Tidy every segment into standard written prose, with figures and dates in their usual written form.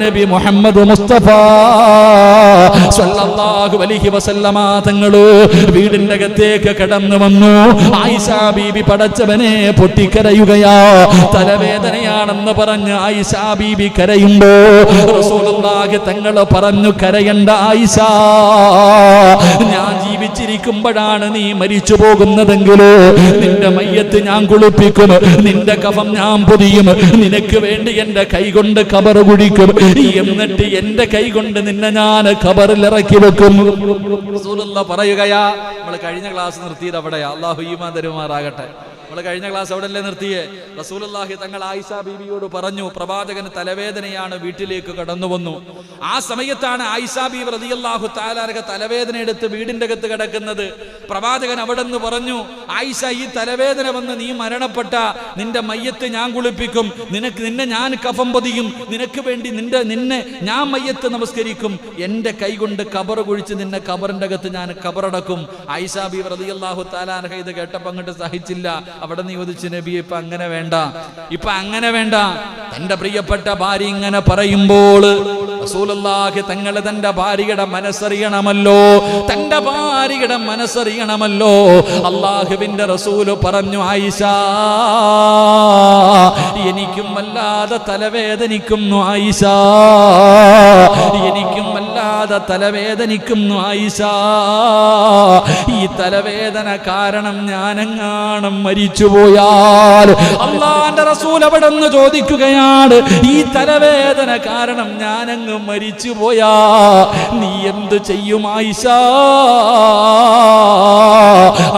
നബി മുഹമ്മദ് മുസ്തഫ സ്വല്ലല്ലാഹു അലൈഹി വസല്ലമ തങ്ങള് വീടിന്റെ അകത്തേക്ക് കടന്നു വന്നു. ആയിഷ ബീബി പടച്ചവനെ പൊട്ടിക്കരയുകയാ. തലവേദനയാണെന്ന് പറഞ്ഞ് ആയിഷ ബീബി കരയുമ്പോ റസൂലുള്ളാഹി തങ്ങള് പറഞ്ഞു, കരയണ്ട ആയിഷ, ഞാൻ ജീവിച്ചിരിക്കുമ്പോഴാണ് നീ മരിച്ചു പോകുന്നതെങ്കിലോ നിന്റെ മയ്യത്ത് ഞാൻ കുളിപ്പിക്കും, നിന്റെ കഫം ഞാൻ പൊതിയും, നിനക്ക് വേണ്ടി എന്റെ കൈകൊണ്ട് ഖബർ കുഴിക്കും, എന്നിട്ട് എന്റെ കൈകൊണ്ട് നിന്നെ ഞാൻ ഖബറിൽ ഇറക്കി വെക്കും. റസൂലുള്ളാഹി പറയുകയാ. നമ്മൾ കഴിഞ്ഞ ക്ലാസ് നിർത്തിയത് അവിടെയാ. അല്ലാഹു ഈമാൻ തരുമാറാകട്ടെ. നമ്മൾ കഴിഞ്ഞ ക്ലാസ് അവിടെ അല്ലേ നിർത്തിയേ? റസൂലുള്ളാഹി തങ്ങൾ ആയിഷ ബീവിയോട് പറഞ്ഞു, പ്രവാചകന് തലവേദനയാണ്, വീട്ടിലേക്ക് കടന്നു വന്നു. ആ സമയത്താണ് ആയിഷ ബീവി റളിയല്ലാഹു തആല അൻഹ തലവേദന എടുത്ത് വീടിന്റെ അകത്ത് കിടക്കുന്നത്. പ്രവാചകൻ അവിടെ നിന്ന് പറഞ്ഞു, ആയിഷ, ഈ തലവേദന വന്ന് നീ മരണപ്പെട്ട നിന്റെ മയ്യത്ത് ഞാൻ കുളിപ്പിക്കും, നിന്നെ ഞാൻ കഫം പൊതിയും, നിനക്ക് വേണ്ടി നിന്നെ ഞാൻ മയ്യത്ത് നമസ്കരിക്കും, എന്റെ കൈ കൊണ്ട് ഖബർ കുഴിച്ച് നിന്നെ ഖബറിന്റെ അകത്ത് ഞാൻ ഖബറടക്കും. ആയിഷ ബീവി റളിയല്ലാഹു തആല അൻഹ ഇത് കേട്ടപ്പോൾ അങ്ങോട്ട് സഹിച്ചില്ല. അവിടെ നിന്ന് ചോദിച്ചു, നബി ഇപ്പൊ അങ്ങനെ വേണ്ട, ഇപ്പൊ അങ്ങനെ വേണ്ട. തന്റെ പ്രിയപ്പെട്ട ഭാര്യ ഇങ്ങനെ പറയുമ്പോൾ റസൂലുള്ളാഹി തങ്ങൾ തന്റെ ഭാര്യയുടെ മനസ്സറിയണമല്ലോ, തന്റെ ഭാര്യയുടെ മനസ്സറിയണമല്ലോ. അള്ളാഹുവിന്റെ റസൂല് പറഞ്ഞു, ആയിഷ, എനിക്കും വല്ലാതെ തലവേദനിക്കുന്നു ആയിഷ, എനിക്കും വല്ലാതെ തലവേദനിക്കുന്നു ആയിഷ. ഈ തലവേദന കാരണം ഞാനെങ്ങാനും മരിച്ചുപോയാൽ, അള്ളാന്റെ റസൂൽ അവിടെ നിന്ന് ചോദിക്കുകയാണ്, ഈ തലവേദന കാരണം ഞാനങ്ങ് മരിച്ചുപോയാ നീ എന്ത് ചെയ്യും ആയിഷ?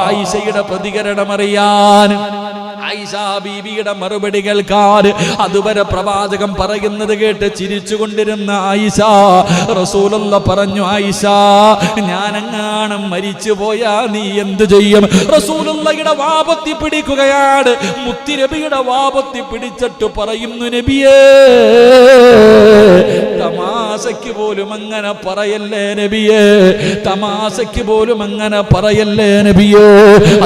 ആയിഷയുടെ പ്രതികരണം അറിയാൻ, ആയിഷ ബീവിയുടെ മറുപടി കേൾക്കാൻ അതുവരെ പ്രവാചകൻ പറയുന്നത് കേട്ട് ചിരിച്ചുകൊണ്ടിരുന്ന ആയിഷ റസൂലുള്ളാഹി പറഞ്ഞു, ആയിഷ, ഞാനെങ്ങാനും മരിച്ചു പോയാ നീ എന്ത് ചെയ്യും? റസൂലുള്ളാഹിയുടെ വാപത്തി പിടിക്കുകയാണ്. മുത്തുനബിയുടെ വാപത്തി പിടിച്ചിട്ട് പറയുന്നു, നബിയേ, തമാശയ്ക്ക് പോലും അങ്ങനെ പറയല്ലേ നബിയേ, തമാശയ്ക്ക് പോലും അങ്ങനെ പറയല്ലേ നബിയേ,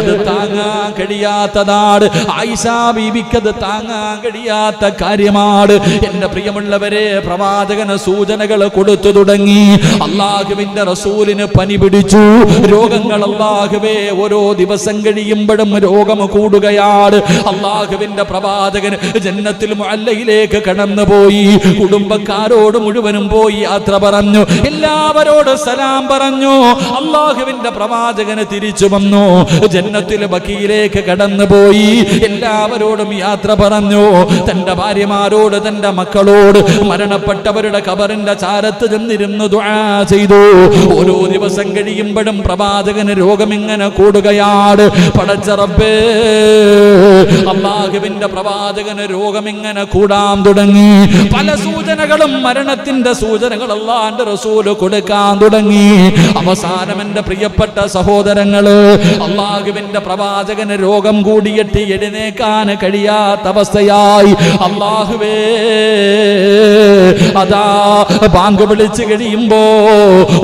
അത് താങ്ങാൻ കഴിയാത്തതാണ്. ആയിഷ ബീവിക്കത് താങ്ങാൻ കഴിയാത്ത കാര്യമാണ്. എന്റെ പ്രിയമുള്ളവരെ, പ്രവാചകന് സൂചനകൾ കൊടുത്തു തുടങ്ങി. അള്ളാഹുവിന്റെ റസൂലിന് പനി പിടിച്ചു. രോഗങ്ങൾ അള്ളാഹുവേ ഓരോ ദിവസം കഴിയുമ്പോഴും രോഗം കൂടുകയാണ്. അള്ളാഹുവിന്റെ പ്രവാചകൻ ജന്നത്തുൽ മുഅല്ലയിലേക്ക് കടന്നുപോയി. കുടുംബക്കാരോട് മുഴുവനും പോയി യാത്ര പറഞ്ഞു, എല്ലാവരോട് സലാം പറഞ്ഞു. അള്ളാഹുവിന്റെ പ്രവാചകന് തിരിച്ചു വന്നു. ജന്നത്തുൽ ബഖീയിലേക്ക് കടന്നുപോയി. എല്ലാവരോടും യാത്ര പറഞ്ഞു. തന്റെ ഭാര്യമാരോട്, തന്റെ മക്കളോട്, മരണപ്പെട്ടവരുടെ ഖബറിന്റെ ചാരത്ത് ചെന്നിരുന്ന് ദുആ ചെയ്തു. ഓരോ ദിവസം കഴിയുമ്പോഴും പ്രവാചകന് രോഗം ഇങ്ങനെ കൂടുകയാണ്. പടച്ച റബ്ബേ, അല്ലാഹുവിന്റെ പ്രവാചകന് രോഗം ഇങ്ങനെ കൂടാൻ തുടങ്ങി. പല സൂചനകളും, മരണത്തിന്റെ സൂചനകൾ അല്ലാഹുവിന്റെ റസൂൽ കൊടുക്കാൻ തുടങ്ങി. അവസാനം എന്റെ പ്രിയപ്പെട്ട സഹോദരങ്ങള്, അല്ലാഹുവിന്റെ പ്രവാചകന് രോഗം കൂടിയിട്ട് എഴുന്നേക്കാൻ കഴിയാത്ത അവസ്ഥയായി. അല്ലാഹുവേ, അതാ ബാങ്ക് വിളിച്ചു കഴിയുമ്പോ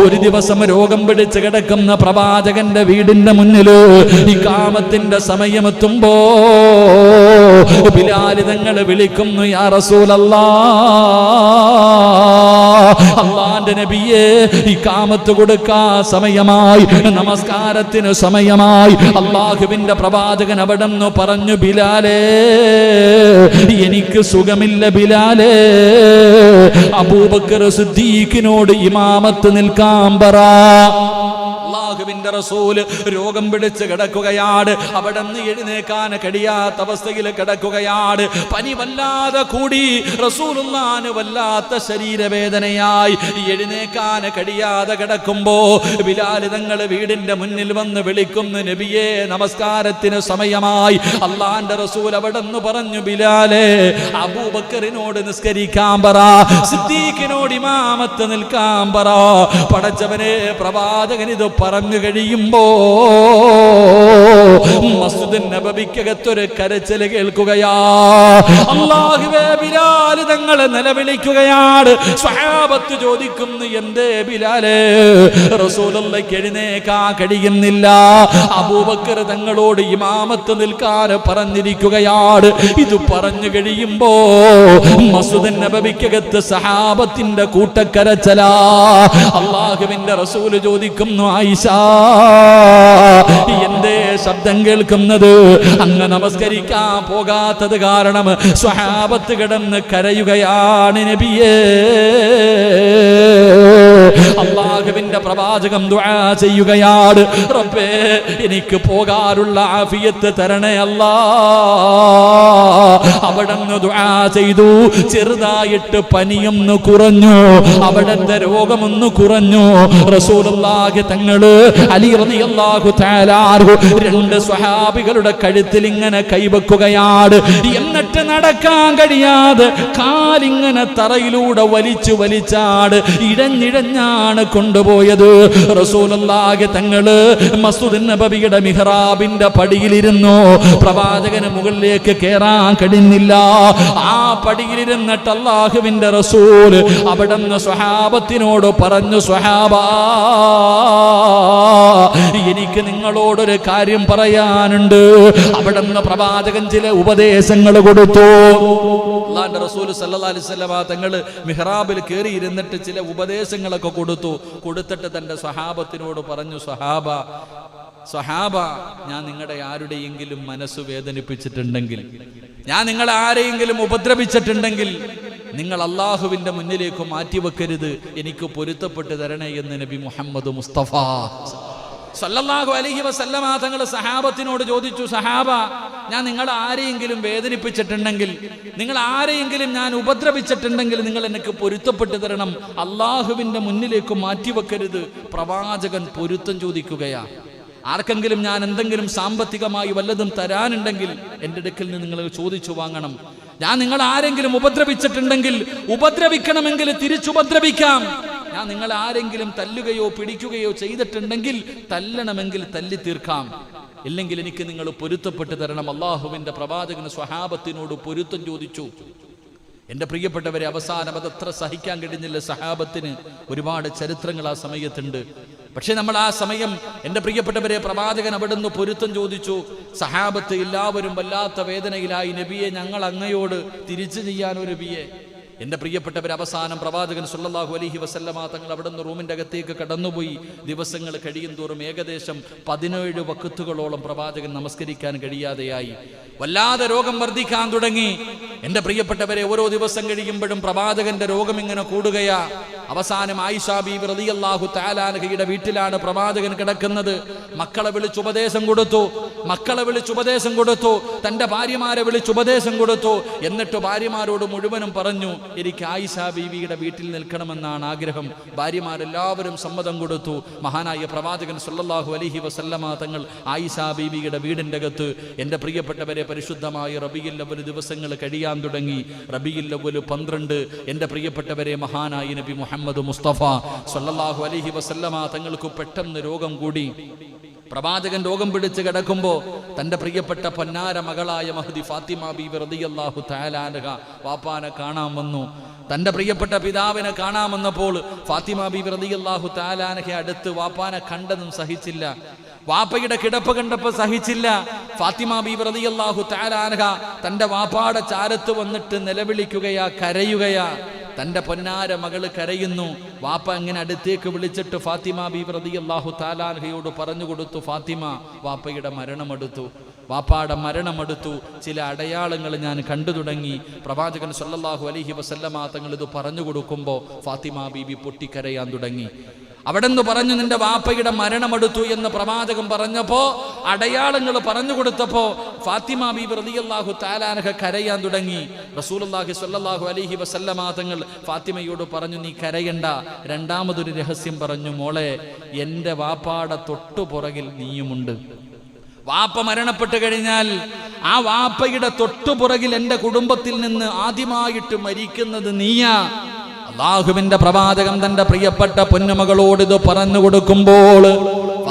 ഒരു ദിവസം രോഗം പിടിച്ച് കിടക്കുന്ന പ്രവാചകന്റെ വീടിന്റെ മുന്നില് ഇഖാമത്തിന്റെ സമയമെത്തുമ്പോ ബിലാൽ തങ്ങൾ വിളിക്കുന്നു, യാ റസൂലല്ലാഹ്, അല്ലാഹുവിന്റെ നബിയേ, ഇഖാമത്ത് കൊടുക്കാൻ സമയമായി, നമസ്കാരത്തിന് സമയമായി. അല്ലാഹുവിന്റെ പ്രവാചകൻ അവിടെ നിന്ന് പറഞ്ഞു, ബിലാലേ, എനിക്ക് സുഖമില്ല ബിലാലേ, അബൂബക്കർ സിദ്ദീഖിനോട് ഇമാമത്ത് നിൽക്കാൻ പറ. അല്ലാഹുവിന്റെ റസൂല് രോഗം പിടിച്ച് കിടക്കുകയാണ്. അവിടെ നിന്ന് എഴുന്നേക്കാൻ കഴിയാത്ത അവസ്ഥയിൽ കിടക്കുകയാണ്. പനി വല്ലാതെ കൂടി. റസൂലുള്ളാഹിന് വല്ലാത്ത ശരീരവേദനയായി. എഴുന്നേക്കാൻ കഴിയാതെ കിടക്കുമ്പോ ബിലാൽ തങ്ങൾ വീടിന്റെ മുന്നിൽ വന്ന് വിളിക്കുന്നു, നബിയേ, നമസ്കാരത്തിന് സമയമായി. അല്ലാഹുവിന്റെ റസൂൽ അവിടെ നിന്ന് പറഞ്ഞു, ബിലാലേ, അബൂബക്കറിനോട് നിസ്കരിക്കാൻ പറ, സിദ്ദീഖിനോട് ഇമാമത്ത് നിൽക്കാൻ പറ. പടച്ചവനെ, പ്രവാചകൻ ഇത് പറഞ്ഞു കഴിയുമ്പോ മസ്ജിദ് നബവിക്കകത്തൊരു കരച്ചിൽ കേൾക്കുകയാ. അല്ലാഹുവേ, ബിലാൽ തങ്ങളെ നിലവിളിക്കുകയാണ്. സ്വഹാബത്ത് ചോദിക്കുന്നു, എന്തേ ബിലാലേ? റസൂലുള്ളാഹിക്ക് എഴുന്നേൽക്കാൻ കഴിയുന്നില്ല. അബൂബക്കർ തങ്ങളോട് ഇമാമത്ത് നിൽക്കാൻ പറഞ്ഞിരിക്കുകയാണ്. ഇത് പറഞ്ഞു കഴിയുമ്പോ മസ്ജിദ് നബവിക്കകത്ത് സഹാബത്തിന്റെ കൂട്ടക്കരച്ചലാ. അല്ലാഹുവിന്റെ റസൂൽ ചോദിക്കുന്നു, ആയിഷ എന്തേ ശബ്ദം കേൾക്കുന്നത്? അങ്ങ് നമസ്കരിക്കാൻ പോകാത്തത് കാരണം സ്വഹാബത്ത് കിടന്ന് കരയുകയാണ് നബിയേ. അല്ലാഹുവിന്റെ പ്രവാചകം ദുആ ചെയ്യുകയാണ്, റബ്ബേ എനിക്ക് പോകാനുള്ള ആഫിയത്ത് തരണേ അല്ലാ. അവിടുന്ന് ദുആ ചെയ്തു. ചെറുതായിട്ട് പനിയൊന്ന് കുറഞ്ഞു, അവിടുത്തെ രോഗമൊന്ന് കുറഞ്ഞു. റസൂലുള്ളാഹി തങ്ങള് അലി റളിയല്ലാഹു തആല അൻഹു രണ്ട് സ്വഹാബികളുടെ കഴുത്തിൽ ഇങ്ങനെ കൈവെക്കുകയാണ്. എന്നിട്ട് നടക്കാൻ കഴിയാതെ കാലിങ്ങനെ തറയിലൂടെ വലിച്ചാട് ഇഴഞ്ഞിഴഞ്ഞാണ് കൊണ്ടുപോയത്. റസൂലുള്ളാഹി തങ്ങള് മസ്ജിദ് നബവിയുടെ മിഹ്റാബിന്റെ പടിയിലിരുന്നു. പ്രവാചകന് മുകളിലേക്ക് കേറാൻ കഴിഞ്ഞില്ല. ആ പടിയിലിരുന്നിട്ട് അല്ലാഹുവിന്റെ റസൂൽ അവിടുന്ന് സ്വഹാബത്തിനോട് പറഞ്ഞു, സ്വഹാബാ, എനിക്ക് നിങ്ങളോടൊരു കാര്യം പറയാനുണ്ട്. അവിടുന്ന് പ്രവാചകൻ ചില ഉപദേശങ്ങൾ കൊടുത്തു. അല്ലാഹുവിന്റെ റസൂൽ സല്ലല്ലാഹു അലൈഹി വസല്ലം തങ്ങൾ മിഹ്റാബിൽ കയറി ഇരുന്നിട്ട് ചില ഉപദേശങ്ങളൊക്കെ കൊടുത്തിട്ട് തന്റെ സ്വഹാബത്തിനോട് പറഞ്ഞു, സ്വഹാബ, ഞാൻ നിങ്ങളുടെ ആരുടെയെങ്കിലും മനസ്സ് വേദനിപ്പിച്ചിട്ടുണ്ടെങ്കിൽ, ഞാൻ നിങ്ങളെ ആരെയെങ്കിലും ഉപദ്രവിച്ചിട്ടുണ്ടെങ്കിൽ നിങ്ങൾ അള്ളാഹുവിന്റെ മുന്നിലേക്ക് മാറ്റിവെക്കരുത്, എനിക്ക് പൊരുത്തപ്പെട്ട് തരണേ എന്ന് നബി മുഹമ്മദ് മുസ്തഫ സല്ലല്ലാഹു അലൈഹി വസല്ലമ തങ്ങൾ സഹാബത്തിനോട് ചോദിച്ചു, സഹാബ, ഞാൻ നിങ്ങൾ ആരെയെങ്കിലും വേദനിപ്പിച്ചിട്ടുണ്ടെങ്കിൽ, നിങ്ങൾ ആരെയെങ്കിലും ഞാൻ ഉപദ്രവിച്ചിട്ടുണ്ടെങ്കിൽ നിങ്ങൾ എനിക്ക് പൊരുത്തപ്പെട്ട് തരണം, അള്ളാഹുവിന്റെ മുന്നിലേക്ക് മാറ്റിവെക്കരുത്. പ്രവാചകൻ പൊരുത്തം ചോദിക്കുകയാ. ആർക്കെങ്കിലും ഞാൻ എന്തെങ്കിലും സാമ്പത്തികമായി വല്ലതും തരാനുണ്ടെങ്കിൽ എൻ്റെ അടുക്കൽ നിന്ന് നിങ്ങൾ ചോദിച്ചു വാങ്ങണം. ഞാൻ നിങ്ങൾ ആരെങ്കിലും ഉപദ്രവിച്ചിട്ടുണ്ടെങ്കിൽ, ഉപദ്രവിക്കണമെങ്കിൽ തിരിച്ചുപദ്രവിക്കാം. ഞാൻ നിങ്ങൾ ആരെങ്കിലും തല്ലുകയോ പിടിക്കുകയോ ചെയ്തിട്ടുണ്ടെങ്കിൽ തല്ലണമെങ്കിൽ തല്ലി തീർക്കാം. ഇല്ലെങ്കിൽ എനിക്ക് നിങ്ങൾ പൊരുത്തപ്പെട്ട് തരണം. അള്ളാഹുവിന്റെ പ്രവാചകന് സ്വഹാബത്തിനോട് പൊരുത്തം ചോദിച്ചു. എൻ്റെ പ്രിയപ്പെട്ടവരെ, അവസാനം അതത്ര സഹിക്കാൻ കഴിഞ്ഞില്ല സഹാബത്തിന്. ഒരുപാട് ചരിത്രങ്ങൾ ആ സമയത്തുണ്ട്. പക്ഷെ നമ്മൾ ആ സമയം, എൻ്റെ പ്രിയപ്പെട്ടവരെ, പ്രവാചകൻ അവിടുന്ന് പൊരുത്തം ചോദിച്ചു. സഹാബത്ത് എല്ലാവരും വല്ലാത്ത വേദനയിലായി. നബിയെ, ഞങ്ങൾ അങ്ങയോട് തിരിച്ചു ചെയ്യാൻ ഒരു നബിയെ. എൻ്റെ പ്രിയപ്പെട്ടവർ, അവസാനം പ്രവാചകൻ സല്ലല്ലാഹു അലൈഹി വസല്ലമ തങ്ങൾ അവിടുന്ന് റൂമിൻ്റെ അകത്തേക്ക് കടന്നുപോയി. ദിവസങ്ങൾ കഴിയും തോറും ഏകദേശം 17 വഖത്തുകളോളം പ്രവാചകൻ നമസ്കരിക്കാൻ കഴിയാതെയായി. വല്ലാതെ രോഗം വർദ്ധിക്കാൻ തുടങ്ങി. എൻ്റെ പ്രിയപ്പെട്ടവരെ, ഓരോ ദിവസം കഴിയുമ്പോഴും പ്രവാചകന്റെ രോഗം ഇങ്ങനെ കൂടുകയാ. അവസാനം ആയിഷ ബീവി റളിയല്ലാഹു തആല അൻഹയുടെ വീട്ടിലാണ് പ്രവാചകൻ കിടക്കുന്നത്. മക്കളെ വിളിച്ച് ഉപദേശം കൊടുത്തു. തന്റെ ഭാര്യമാരെ വിളിച്ച് ഉപദേശം കൊടുത്തു. എന്നിട്ട് ഭാര്യമാരോട് മുഴുവനും പറഞ്ഞു, എനിക്ക് ആയിഷ ബീവിയുടെ വീട്ടിൽ നിൽക്കണമെന്നാണ് ആഗ്രഹം. ഭാര്യമാരെല്ലാവരും സമ്മതം കൊടുത്തു. മഹാനായ പ്രവാചകൻ സല്ലല്ലാഹു അലൈഹി വസല്ലമ തങ്ങൾ ആയിഷ ബീവിയുടെ വീടിൻ്റെ അകത്ത്, എൻ്റെ പ്രിയപ്പെട്ടവരെ, പരിശുദ്ധമായ റബീഉൽ അവ്വൽ ദിവസങ്ങൾ കഴിയാൻ തുടങ്ങി. റബീഉൽ അവ്വൽ 12, എൻ്റെ പ്രിയപ്പെട്ടവരെ, മഹാനായ നബി മുഹമ്മദ് മുസ്തഫ സല്ലല്ലാഹു അലൈഹി വസല്ലമ തങ്ങൾക്ക് പെട്ടെന്ന് രോഗം കൂടി. പ്രവാചകൻ രോഗം പിടിച്ച് കിടക്കുമ്പോൾ തൻ്റെ പ്രിയപ്പെട്ട പൊന്നാര മകളായ മഹ്ദി ഫാത്തിമ ബീവി റളിയല്ലാഹു തആല അൻഹ വാപ്പാനെ കാണാൻ വന്നു. തൻ്റെ പ്രിയപ്പെട്ട പിതാവിനെ കാണാൻ വന്നപ്പോൾ ഫാത്തിമ ബീവി റളിയല്ലാഹു തആല അൻഹ അടുത്ത് വാപ്പാനെ കണ്ടതും സഹിച്ചില്ല. വാപ്പയുടെ കിടപ്പ് കണ്ടപ്പോൾ സഹിച്ചില്ല. ഫാത്തിമ ബീവി റളിയല്ലാഹു തആല അൻഹ തൻ്റെ വാപ്പാടെ ചാരത്ത് വന്നിട്ട് നിലവിളിക്കുകയാ, കരയുകയാ. തൻ്റെ പൊന്നാര മകള് കരയുന്നു. വാപ്പ അങ്ങനെ അടുത്തേക്ക് വിളിച്ചിട്ട് ഫാത്തിമ ബീവി റളിയല്ലാഹു തആല അൻഹയോട് പറഞ്ഞു കൊടുത്തു, ഫാത്തിമ, വാപ്പയുടെ മരണമെടുത്തു. ചില അടയാളങ്ങൾ ഞാൻ കണ്ടു തുടങ്ങി. പ്രവാചകൻ സല്ലല്ലാഹു അലൈഹി വസല്ലമ തങ്ങൾ ഇത് പറഞ്ഞു കൊടുക്കുമ്പോൾ ഫാത്തിമ ബീബി പൊട്ടിക്കരയാൻ തുടങ്ങി. അവിടെന്ന് പറഞ്ഞു, നിന്റെ വാപ്പയുടെ മരണമെടുത്തു എന്ന് പ്രവാചകൻ പറഞ്ഞപ്പോ, അടയാളങ്ങൾ പറഞ്ഞു കൊടുത്തപ്പോ ഫാത്തിമ ബീബി റളിയല്ലാഹു തആല അൻഹ കരയാൻ തുടങ്ങി. റസൂലുള്ളാഹി സ്വല്ലല്ലാഹു അലൈഹി വസല്ലമ തങ്ങൾ ഫാത്തിമയോട് പറഞ്ഞു, നീ കരയണ്ട. രണ്ടാമതൊരു രഹസ്യം പറഞ്ഞു, മോളെ, എൻ്റെ വാപ്പാടെ തൊട്ടുപുറകിൽ നീയുമുണ്ട്. വാപ്പ മരണപ്പെട്ട് കഴിഞ്ഞാൽ ആ വാപ്പയുടെ തൊട്ടുപുറകിൽ എൻ്റെ കുടുംബത്തിൽ നിന്ന് ആദ്യമായിട്ട് മരിക്കുന്നത് നീയാ. അല്ലാഹുവിന്റെ പ്രവാചകൻ തന്റെ പ്രിയപ്പെട്ട പൊന്നുമകളോട് ഇത് പറഞ്ഞു കൊടുക്കുമ്പോൾ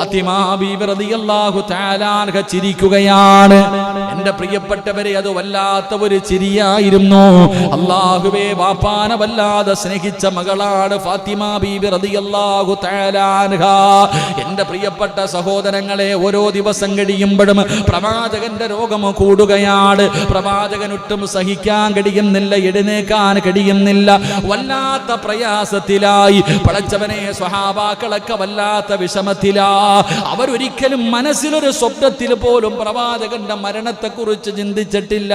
ഫാത്തിമ ബീബി റളിയല്ലാഹു തആല അൻഹ ചിരിക്കുകയാണ്. എന്റെ പ്രിയപ്പെട്ടവരെ, അത് വല്ലാത്ത ഒരു ചിരിയായിരുന്നു. അല്ലാഹുവേ, വാപ്പാനെ വല്ലാതെ സ്നേഹിച്ച മകളാണ് ഫാത്തിമ ബീബി റളിയല്ലാഹു തആല അൻഹ. എന്റെ പ്രിയപ്പെട്ട സഹോദരങ്ങളെ, ഓരോ ദിവസം കഴിയുമ്പോഴും പ്രവാചകന്റെ രോഗം കൂടുകയാണ്. പ്രവാചകൻ ഒട്ടും സഹിക്കാൻ കഴിയുന്നില്ല, എഴുന്നേക്കാൻ കഴിയുന്നില്ല, വല്ലാത്ത പ്രയാസത്തിലായി. പടച്ചവനെ, സ്വഹാബാക്കളൊക്കെ വല്ലാത്ത വിഷമത്തിലാ. അവരൊരിക്കലും മനസ്സിലൊരു സ്വപ്നത്തിൽ പോലും പ്രവാചകന്റെ മരണത്തെക്കുറിച്ച് ചിന്തിച്ചിട്ടില്ല.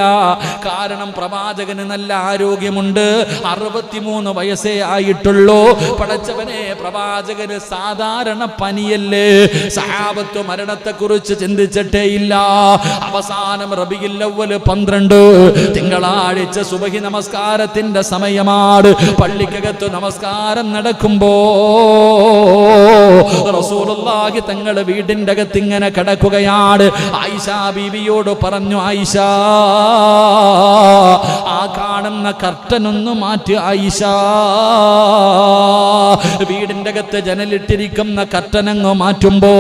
കാരണം പ്രവാചകന് നല്ല ആരോഗ്യമുണ്ട്, 63 വയസ്സേ ആയിട്ടുള്ളൂ. പടച്ചവനെ, പ്രവാചകന് സാധാരണ പനിയല്ലേ. സഹാബത്ത് മരണത്തെക്കുറിച്ച് ചിന്തിച്ചിട്ടേ ഇല്ല. അവസാനം റബീഉൽ അവ്വൽ 12 തിങ്കളാഴ്ച സുബഹി നമസ്കാരത്തിന്റെ സമയമാണ്. പള്ളിക്കകത്ത് നമസ്കാരം നടക്കുമ്പോ റസൂലുള്ളാഹി തങ്ങൾ വീടിന്റെ അകത്ത് ഇങ്ങനെ കിടക്കുകയാണ്. ആയിഷ ബീവിയോട് പറഞ്ഞു, ആയിഷ, ആ കാണുന്ന കർട്ടൻ ഒന്ന് മാറ്റി ആയിഷ. വീടിന്റെ അകത്ത് ജനലിട്ടിരിക്കുന്ന കർട്ടൻ അങ്ങ് മാറ്റുമ്പോ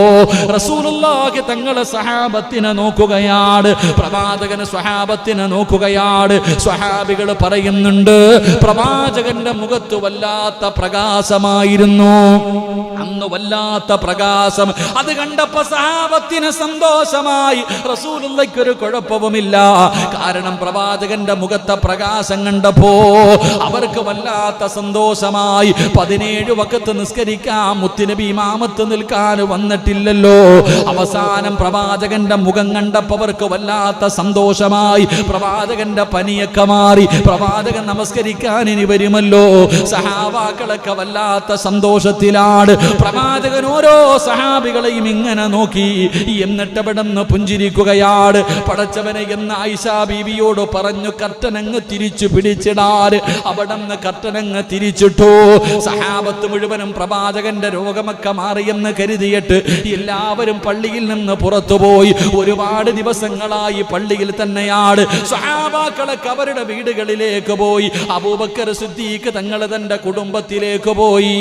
റസൂലുള്ളാഹി തങ്ങൾ സ്വഹാബത്തിനെ നോക്കുകയാണ്. പ്രവാചകന് സ്വഹാബത്തിനെ നോക്കുകയാണ്. സ്വഹാബികൾ പറയുന്നുണ്ട്, പ്രവാചകന്റെ മുഖത്ത് വല്ലാത്ത പ്രകാശമായിരുന്നു. അന്ന് വല്ലാത്ത പ്രകാശം. അത് കണ്ടപ്പോ സഹാബത്തിന് സന്തോഷമായി. റസൂലുള്ളാഹിക്ക് ഒരു കുഴപ്പവുമില്ല. കാരണം പ്രവാചകന്റെ മുഖത്തെ പ്രകാശം കണ്ടപ്പോ അവർക്ക് വല്ലാത്ത സന്തോഷമായി. 17 വഖത്ത് നിസ്കരിക്കാൻ മുത്തുനബി ഇമാമത്ത് നിൽക്കാൻ വന്നിട്ടില്ലല്ലോ. അവസാനം പ്രവാചകന്റെ മുഖം കണ്ടപ്പോ അവർക്ക് വല്ലാത്ത സന്തോഷമായി. പ്രവാചകന്റെ പനിയൊക്കെ മാറി. പ്രവാചകൻ നമസ്കരിക്കാൻ ഇനി വരുമല്ലോ. സഹാബാക്കളൊക്കെ വല്ലാത്ത സന്തോഷത്തിലാണ്. പ്രവാചകൻ ഓരോ സഹാബികളെയും ഇങ്ങനെ നോക്കി. എന്നിട്ട് അവിടെ നിന്ന് പുഞ്ചിരിക്കുകയാണ്. പടച്ചവനെ എന്ന് ആയിഷ ബീവിയോട് പറഞ്ഞു, കർട്ടനങ്ങ് തിരിച്ചു പിടിച്ചിടാൻ. അവിടെ നിന്ന് കർട്ടനങ്ങ് തിരിച്ചിട്ടു. സഹാബത്ത് മുഴുവനും പ്രവാചകന്റെ രോഗമൊക്കെ മാറിയെന്ന് കരുതിയിട്ട് എല്ലാവരും പള്ളിയിൽ നിന്ന് പുറത്തുപോയി. ഒരുപാട് ദിവസങ്ങളായി പള്ളിയിൽ തന്നെയാണ്. സഹാബാക്കളൊക്കെ അവരുടെ വീടുകളിലേക്ക് പോയി. അബൂബക്കർ സിദ്ദീഖ് തങ്ങൾ തന്റെ കുടുംബത്തിലേക്ക് പോയി.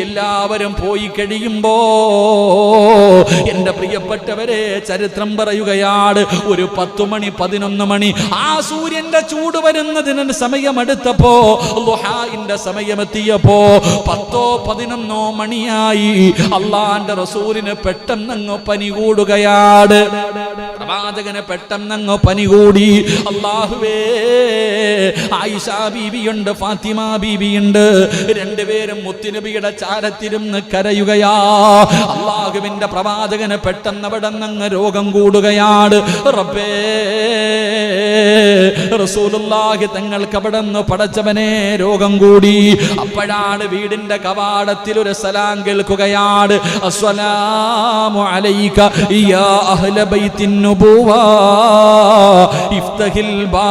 എല്ലാവരും പോയി കഴിയുമ്പോ എന്റെ പ്രിയപ്പെട്ടവരെ, ചരിത്രം പറയുകയാണ്, ഒരു 10 മണി 11 മണി ആ സൂര്യന്റെ ചൂട് വരുന്നതിന് സമയമെടുത്തപ്പോ, ളുഹാന്റെ സമയമെത്തിയപ്പോ 10 11 മണിയായി. അള്ളാന്റെ റസൂലിന് പെട്ടെന്നങ്ങ് പനി കൂടുകയാണ്. പ്രവാചകന് പെട്ടെന്നങ്ങ് പനി കൂടി. അല്ലാഹുവേ, ആയിഷ ബീവിയുണ്ട്, ഫാത്തിമ ബീവിയുണ്ട്. രണ്ടുപേരും മുത്തുനബിയുടെ ചാരത്തിരുന്ന് കരയുകയാ. അല്ലാഹുവിന്റെ പ്രവാചകന് പെട്ടെന്ന് അവിടെ നിന്ന് രോഗം കൂടുകയാണ്. റബ്ബേ, റസൂലുള്ളാഹി തങ്ങൾക്ക് അവിടെ നിന്ന് പടച്ചവനെ രോഗം കൂടി. അപ്പോഴാണ് വീടിന്റെ കവാടത്തിൽ ഒരു സലാം കേൾക്കുകയാണ്. അസ്സലാമു അലൈക യാ അഹ്ല ബൈത്തിൻ നുബുവ ഇഫ്തഹിൽ ബാബ്.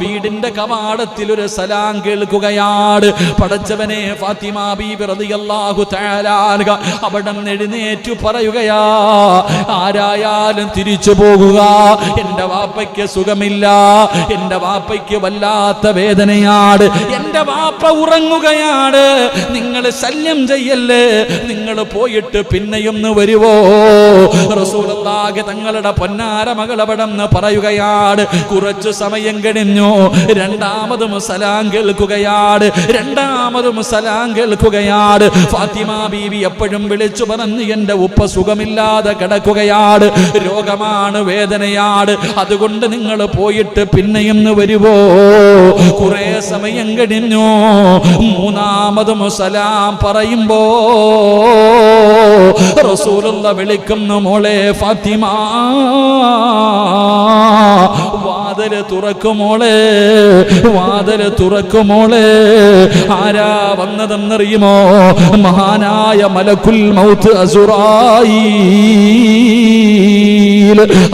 വീടിന്റെ കവാടത്തിൽ ഒരു സലാം കേൾക്കുകയാണ്. പടച്ചവനെ, ഫാത്തിമ ബീബി റളിയല്ലാഹു തആല അൻഹ അവിടെ നിന്ന് എഴുന്നേറ്റു പറയുകയാ, ആരായാലും തിരിച്ചു പോകുക. എന്റെ വാപ്പയ്ക്ക് സുഖമില്ല, എന്റെ വാപ്പയ്ക്ക് വല്ലാത്ത വേദനയാണ്, എന്റെ വാപ്പ ഉറങ്ങുകയാണ്. നിങ്ങൾ ശല്യം ചെയ്യല്ലേ, നിങ്ങൾ പോയിട്ട് പിന്നെയൊന്ന് വരുവോ? റസൂലുള്ളാഹി തങ്ങളുടെ പൊന്നാര മകൾ അവിടെ നിന്ന് പറയുകയാണ്. കുറച്ചു സമയം കഴിഞ്ഞു. രണ്ടാമതും സലാം കേൾക്കുകയാണ്. രണ്ടാമതും സലാം കേൾക്കുകയാണ്. ഫാത്തിമ ബീവി എപ്പോഴും വിളിച്ചു പറഞ്ഞു, എന്റെ ഉപ്പ സുഖമില്ലാതെ കിടക്കുകയാണ്, രോഗമാണ്, വേദനയാണ്, അതുകൊണ്ട് നിങ്ങൾ പോയിട്ട് പിന്നെയും വരുവോ? കുറെ സമയം കഴിഞ്ഞു. മൂന്നാമതും സലാം പറയുമ്പോ റസൂലുള്ള വിളിക്കുന്നു, മോളെ ഫാത്തിമ, വാതില് തുറക്കുമോളെ, വാതില് തുറക്കുമോളെ. ആരാ വന്നതെന്നറിയുമോ? മഹാനായ മലക്കുൽ മൗത്ത് അസ്റായീൽ.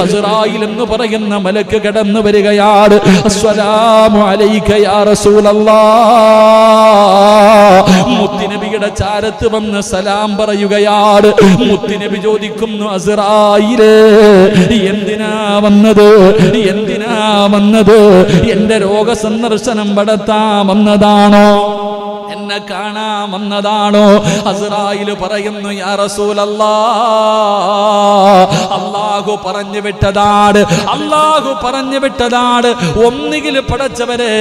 അസ്റായീൽ എന്ന് പറയുന്ന മലക്ക് കടന്നു വരികയാണ്. അസ്സലാമു അലൈക യാ റസൂലല്ലാഹ്. മുത്തുനബിയുടെ ചാരത്ത് വന്ന് സലാം പറയുകയാണ്. മുത്തുനബി ചോദിക്കുന്നു, അസ്റായീലേ, എന്തിനാ വന്നത്? എന്തിനാ വന്നത്? എന്റെ രോഗസന്ദർശനം നടത്താൻ വന്നതാണോ? എന്നെ കാണാൻ വന്നതാണോ? അസ്റായിൽ പറയുന്നു, യാ റസൂലല്ലാഹ്, അല്ലാഹു പറഞ്ഞു വിട്ടതാണ്, അല്ലാഹു പറഞ്ഞു വിട്ടതാണ്. ഒന്നുകിൽ പടച്ചവരെ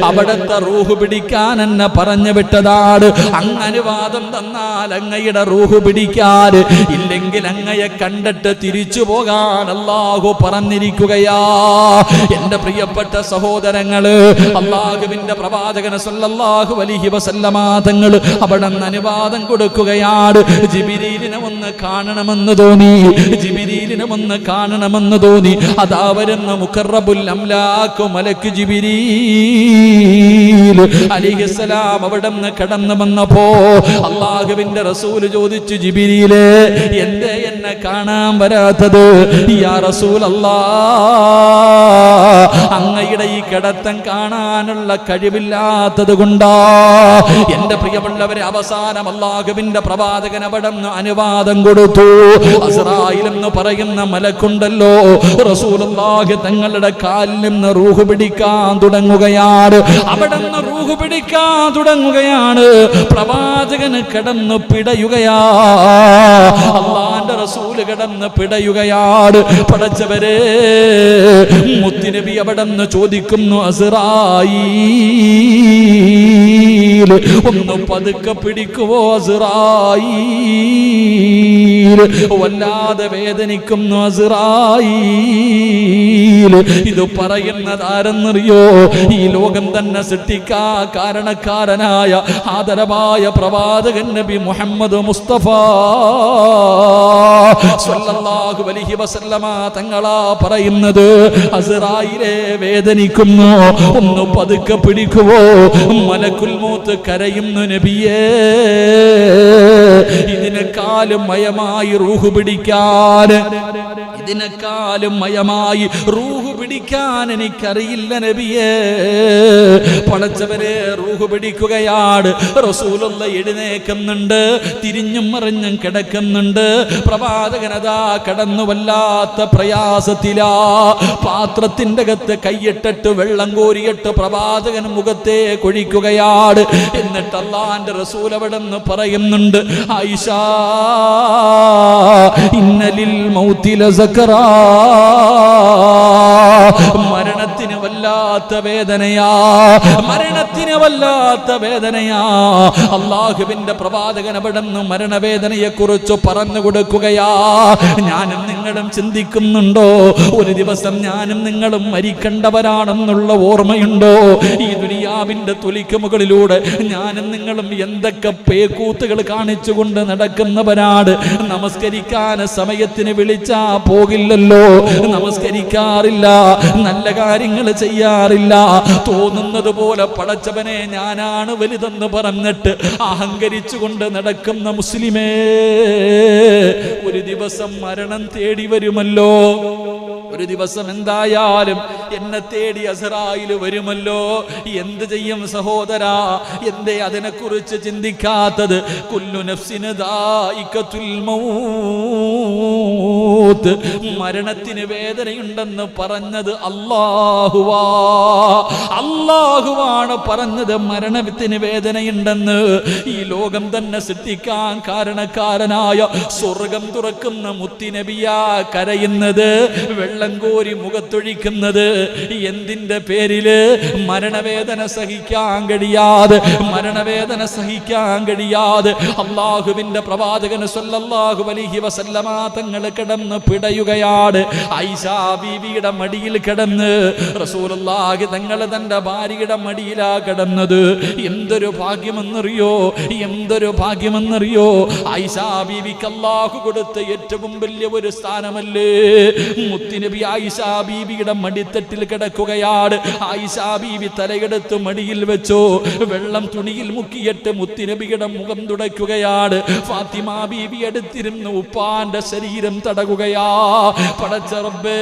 അവിടുത്തെ റൂഹ് പിടിക്കാൻ എന്നെ പറഞ്ഞു വിട്ടതാണ്. അങ്ങ് അനുവാദം തന്നാൽ അങ്ങയുടെ റൂഹ് പിടിക്കാൻ, ഇല്ലെങ്കിൽ അങ്ങയെ കണ്ടിട്ട് തിരിച്ചു പോകാൻ അല്ലാഹു പറഞ്ഞിരിക്കുകയാ. എന്റെ പ്രിയപ്പെട്ട സഹോദരങ്ങള്, അല്ലാഹുവിന്റെ പ്രവാചകൻ സല്ലല്ലാഹു അലൈഹി വസല്ലമ തങ്ങൾ അവിടെ അനുവാദം കൊടുക്കുകയാണ്. ജിബ്രീലിനെ ഒന്ന് കാണണമെന്ന് തോന്നി, ജിബ്രീലിനെ ഒന്ന് കാണണമെന്ന് തോന്നി. അതാ വരുന്ന മുഖറബുൽ അംലാഖ് മലക്ക് ജിബ്രീൽ അലൈഹിസ്സലാം അവിടെ നിന്ന് കടന്നു വന്നപ്പോ അല്ലാഹുവിന്റെ റസൂൽ ചോദിച്ചു, ജിബ്രീലേ, എന്തേ എന്നെ കാണാൻ വരാത്തത്? യാ റസൂലല്ലാഹ്, അങ്ങയുടെ ഈ കിടത്തം കാണാനുള്ള കഴിവില്ലാത്തത് കൊണ്ടാ. എന്റെ പ്രിയമുള്ളവരെ, അവസാനം അല്ലാഹുവിന്റെ പ്രവാചകൻ അവിടെ അനുവാദം കൊടുത്തു. അസ്റായിൽ എന്ന് പറയുന്ന മലക്കുണ്ടല്ലോ, റസൂലുള്ളാഹി തങ്ങളുടെ കാലിൽ നിന്ന് റൂഹ് പിടിക്കാൻ തുടങ്ങുകയാണ്. അവിടെ നിന്ന് റൂഹ് പിടിക്കാൻ തുടങ്ങുകയാണ്. പ്രവാചകന് കിടന്നു പിടയുകയാ, അല്ലാഹുവിന്റെ റസൂല് കിടന്ന് പിടയുകയാണ്. പടച്ചവരെ, മുത്തുനബി അവിടെ നിന്ന് ചോദിക്കുന്നു, അസ്റായീൽ ഒന്ന് പതുക്കെ പിടിക്കുവോ? അസ്റായീൽ വല്ലാതെ വേദനിക്കുന്നു. അസ്റായീൽ ഇത് പറയുന്നത് ആരെന്നറിയോ? ഈ ലോകം തന്നെ സൃഷ്ടിക്കാ കാരണക്കാരനായ ആദരവായ പ്രവാചകൻ നബി മുഹമ്മദ് മുസ്തഫ സ്വല്ലല്ലാഹു അലൈഹി വസല്ലമ തങ്ങളാ പറയുന്നത്. അസ്റായിലെ വേദനിക്കുന്നു, ഒന്ന് പതുക്കെ പിടിക്കുവോ? മലക്കുൽ മൗത്ത് കരയുന്നു, നബിയേ, ഇതിനെക്കാളും മയമായി റൂഹ് പിടിക്കാൻ, ഇതിനെക്കാളും മയമായി റൂഹ് പിടിക്കാൻ എനിക്കറിയില്ല നബിയേ. പടച്ചവരെ, റൂഹ് പിടിക്കുകയാണ്. റസൂലുള്ള എഴുന്നേക്കുന്നുണ്ട്, തിരിഞ്ഞും മറിഞ്ഞും കിടക്കുന്നുണ്ട്. പ്രവാചകനതാ കടന്നു വല്ലാത്ത പ്രയാസത്തിലാ. പാത്രത്തിന്റെ അകത്ത് കൈയിട്ടിട്ട് വെള്ളം കോരിയിട്ട് പ്രവാചകൻ മുഖത്തെ കൊഴിക്കുകയാണ്. എന്നിട്ട് അല്ലാഹുവിന്റെ റസൂൽ അവിടെ നിന്ന് പറയുന്നുണ്ട്, ആയിഷ, ഇന്നലിൽ മൗതി ലസകറാ, മരണത്തിന് വല്ലാത്ത വേദനയാ, മരണത്തിന് വല്ലാത്ത വേദനയാ. അല്ലാഹുവിന്റെ പ്രവാചകൻ അവിടെ നിന്ന് മരണവേദനയെ കുറിച്ച് പറഞ്ഞു കൊടുക്കുകയാ. ഞാനും നിങ്ങളും ചിന്തിക്കുന്നുണ്ടോ, ഒരു ദിവസം ഞാനും നിങ്ങളും മരിക്കേണ്ടവരാണെന്നുള്ള ഓർമ്മയുണ്ടോ? ഈ ദുനിയാവിന്റെ തൊലിക്ക് മുകളിലൂടെ ഞാനും നിങ്ങളും എന്തൊക്കെ പേക്കൂത്തുകൾ കാണിച്ചുകൊണ്ട് നടക്കുന്നവരാണ്. നമസ്കരിക്കാൻ സമയത്തിന് വിളിച്ചാ പോകില്ലല്ലോ, നമസ്കരിക്കാറില്ല, നല്ല കാര്യങ്ങൾ ചെയ്യാറില്ല. തോന്നുന്നത് പോലെ പടച്ചവനെ ഞാനാണ് വലുതെന്ന് പറഞ്ഞിട്ട് അഹങ്കരിച്ചുകൊണ്ട് നടക്കുന്ന മുസ്ലിമേ, ഒരു ദിവസം മരണം തേടി വരുമല്ലോ. ഒരു ദിവസം എന്തായാലും എന്നെ തേടി അസ്റായിൽ വരുമല്ലോ. എന്ത് ചെയ്യും സഹോദരാ? എന്തേ അതിനെക്കുറിച്ച് ചിന്തിക്കാത്തത്? കുല്ലു നഫ്സിൻ ദായിഖത്തുൽ മൗത്ത്, മരണത്തിന് വേദനയുണ്ടെന്ന് പറഞ്ഞത് അല്ലാഹുവാ. അല്ലാഹുവാണ് പറഞ്ഞത് മരണത്തിന് വേദനയുണ്ടെന്ന്. ഈ ലോകം തന്നെ സൃഷ്ടിക്കാൻ കാരണക്കാരനായ സ്വർഗം തുറക്കുന്ന മുത്തുനബിയാ കരയുന്നത്, വെള്ളം കോരി മുഖത്തൊഴിക്കുന്നത്. എന്തിന്റെ പേരില്? മരണവേദന സഹിക്കാൻ കഴിയാതെ, മരണവേദന സഹിക്കാൻ കഴിയാതെ അല്ലാഹുവിന്റെ പ്രവാചകൻ സല്ലല്ലാഹു അലൈഹി വസല്ലമ തങ്ങൾ കിടന്ന് പിടയുകയാണ്. ആയിഷാ ബീവിയുടെ മടിയിൽ കിടന്ന് റസൂലുള്ളാഹി തങ്ങൾ തന്റെ ഭാര്യയുടെ മടിയിലാ കിടന്നത്. എന്തൊരു ഭാഗ്യമെന്നറിയോ, എന്തൊരു ഭാഗ്യമെന്നറിയോ? ആയിഷാ ബീവിക്ക് അല്ലാഹു കൊടുത്ത ഏറ്റവും വലിയ ഒരു സ്ഥാനമല്ലേ മുത്തുനബി. ആയിഷാ ബീവിയുടെ മടിത്തട്ടിൽ കിടക്കുകയാണ്. ആയിഷാ ബീവി തലയെടുത്ത് മടിയിൽ വെച്ചോ, വെള്ളം തുണിയിൽ മുക്കിയിട്ട് മുത്തുനബിയുടെ മുഖം തുടയ്ക്കുകയാണ്. ഫാത്തിമ ബീവി എടുത്തിരുന്ന് ഉപ്പാന്റെ ശരീരം തടകുകയാ. പടച്ച റബ്ബേ,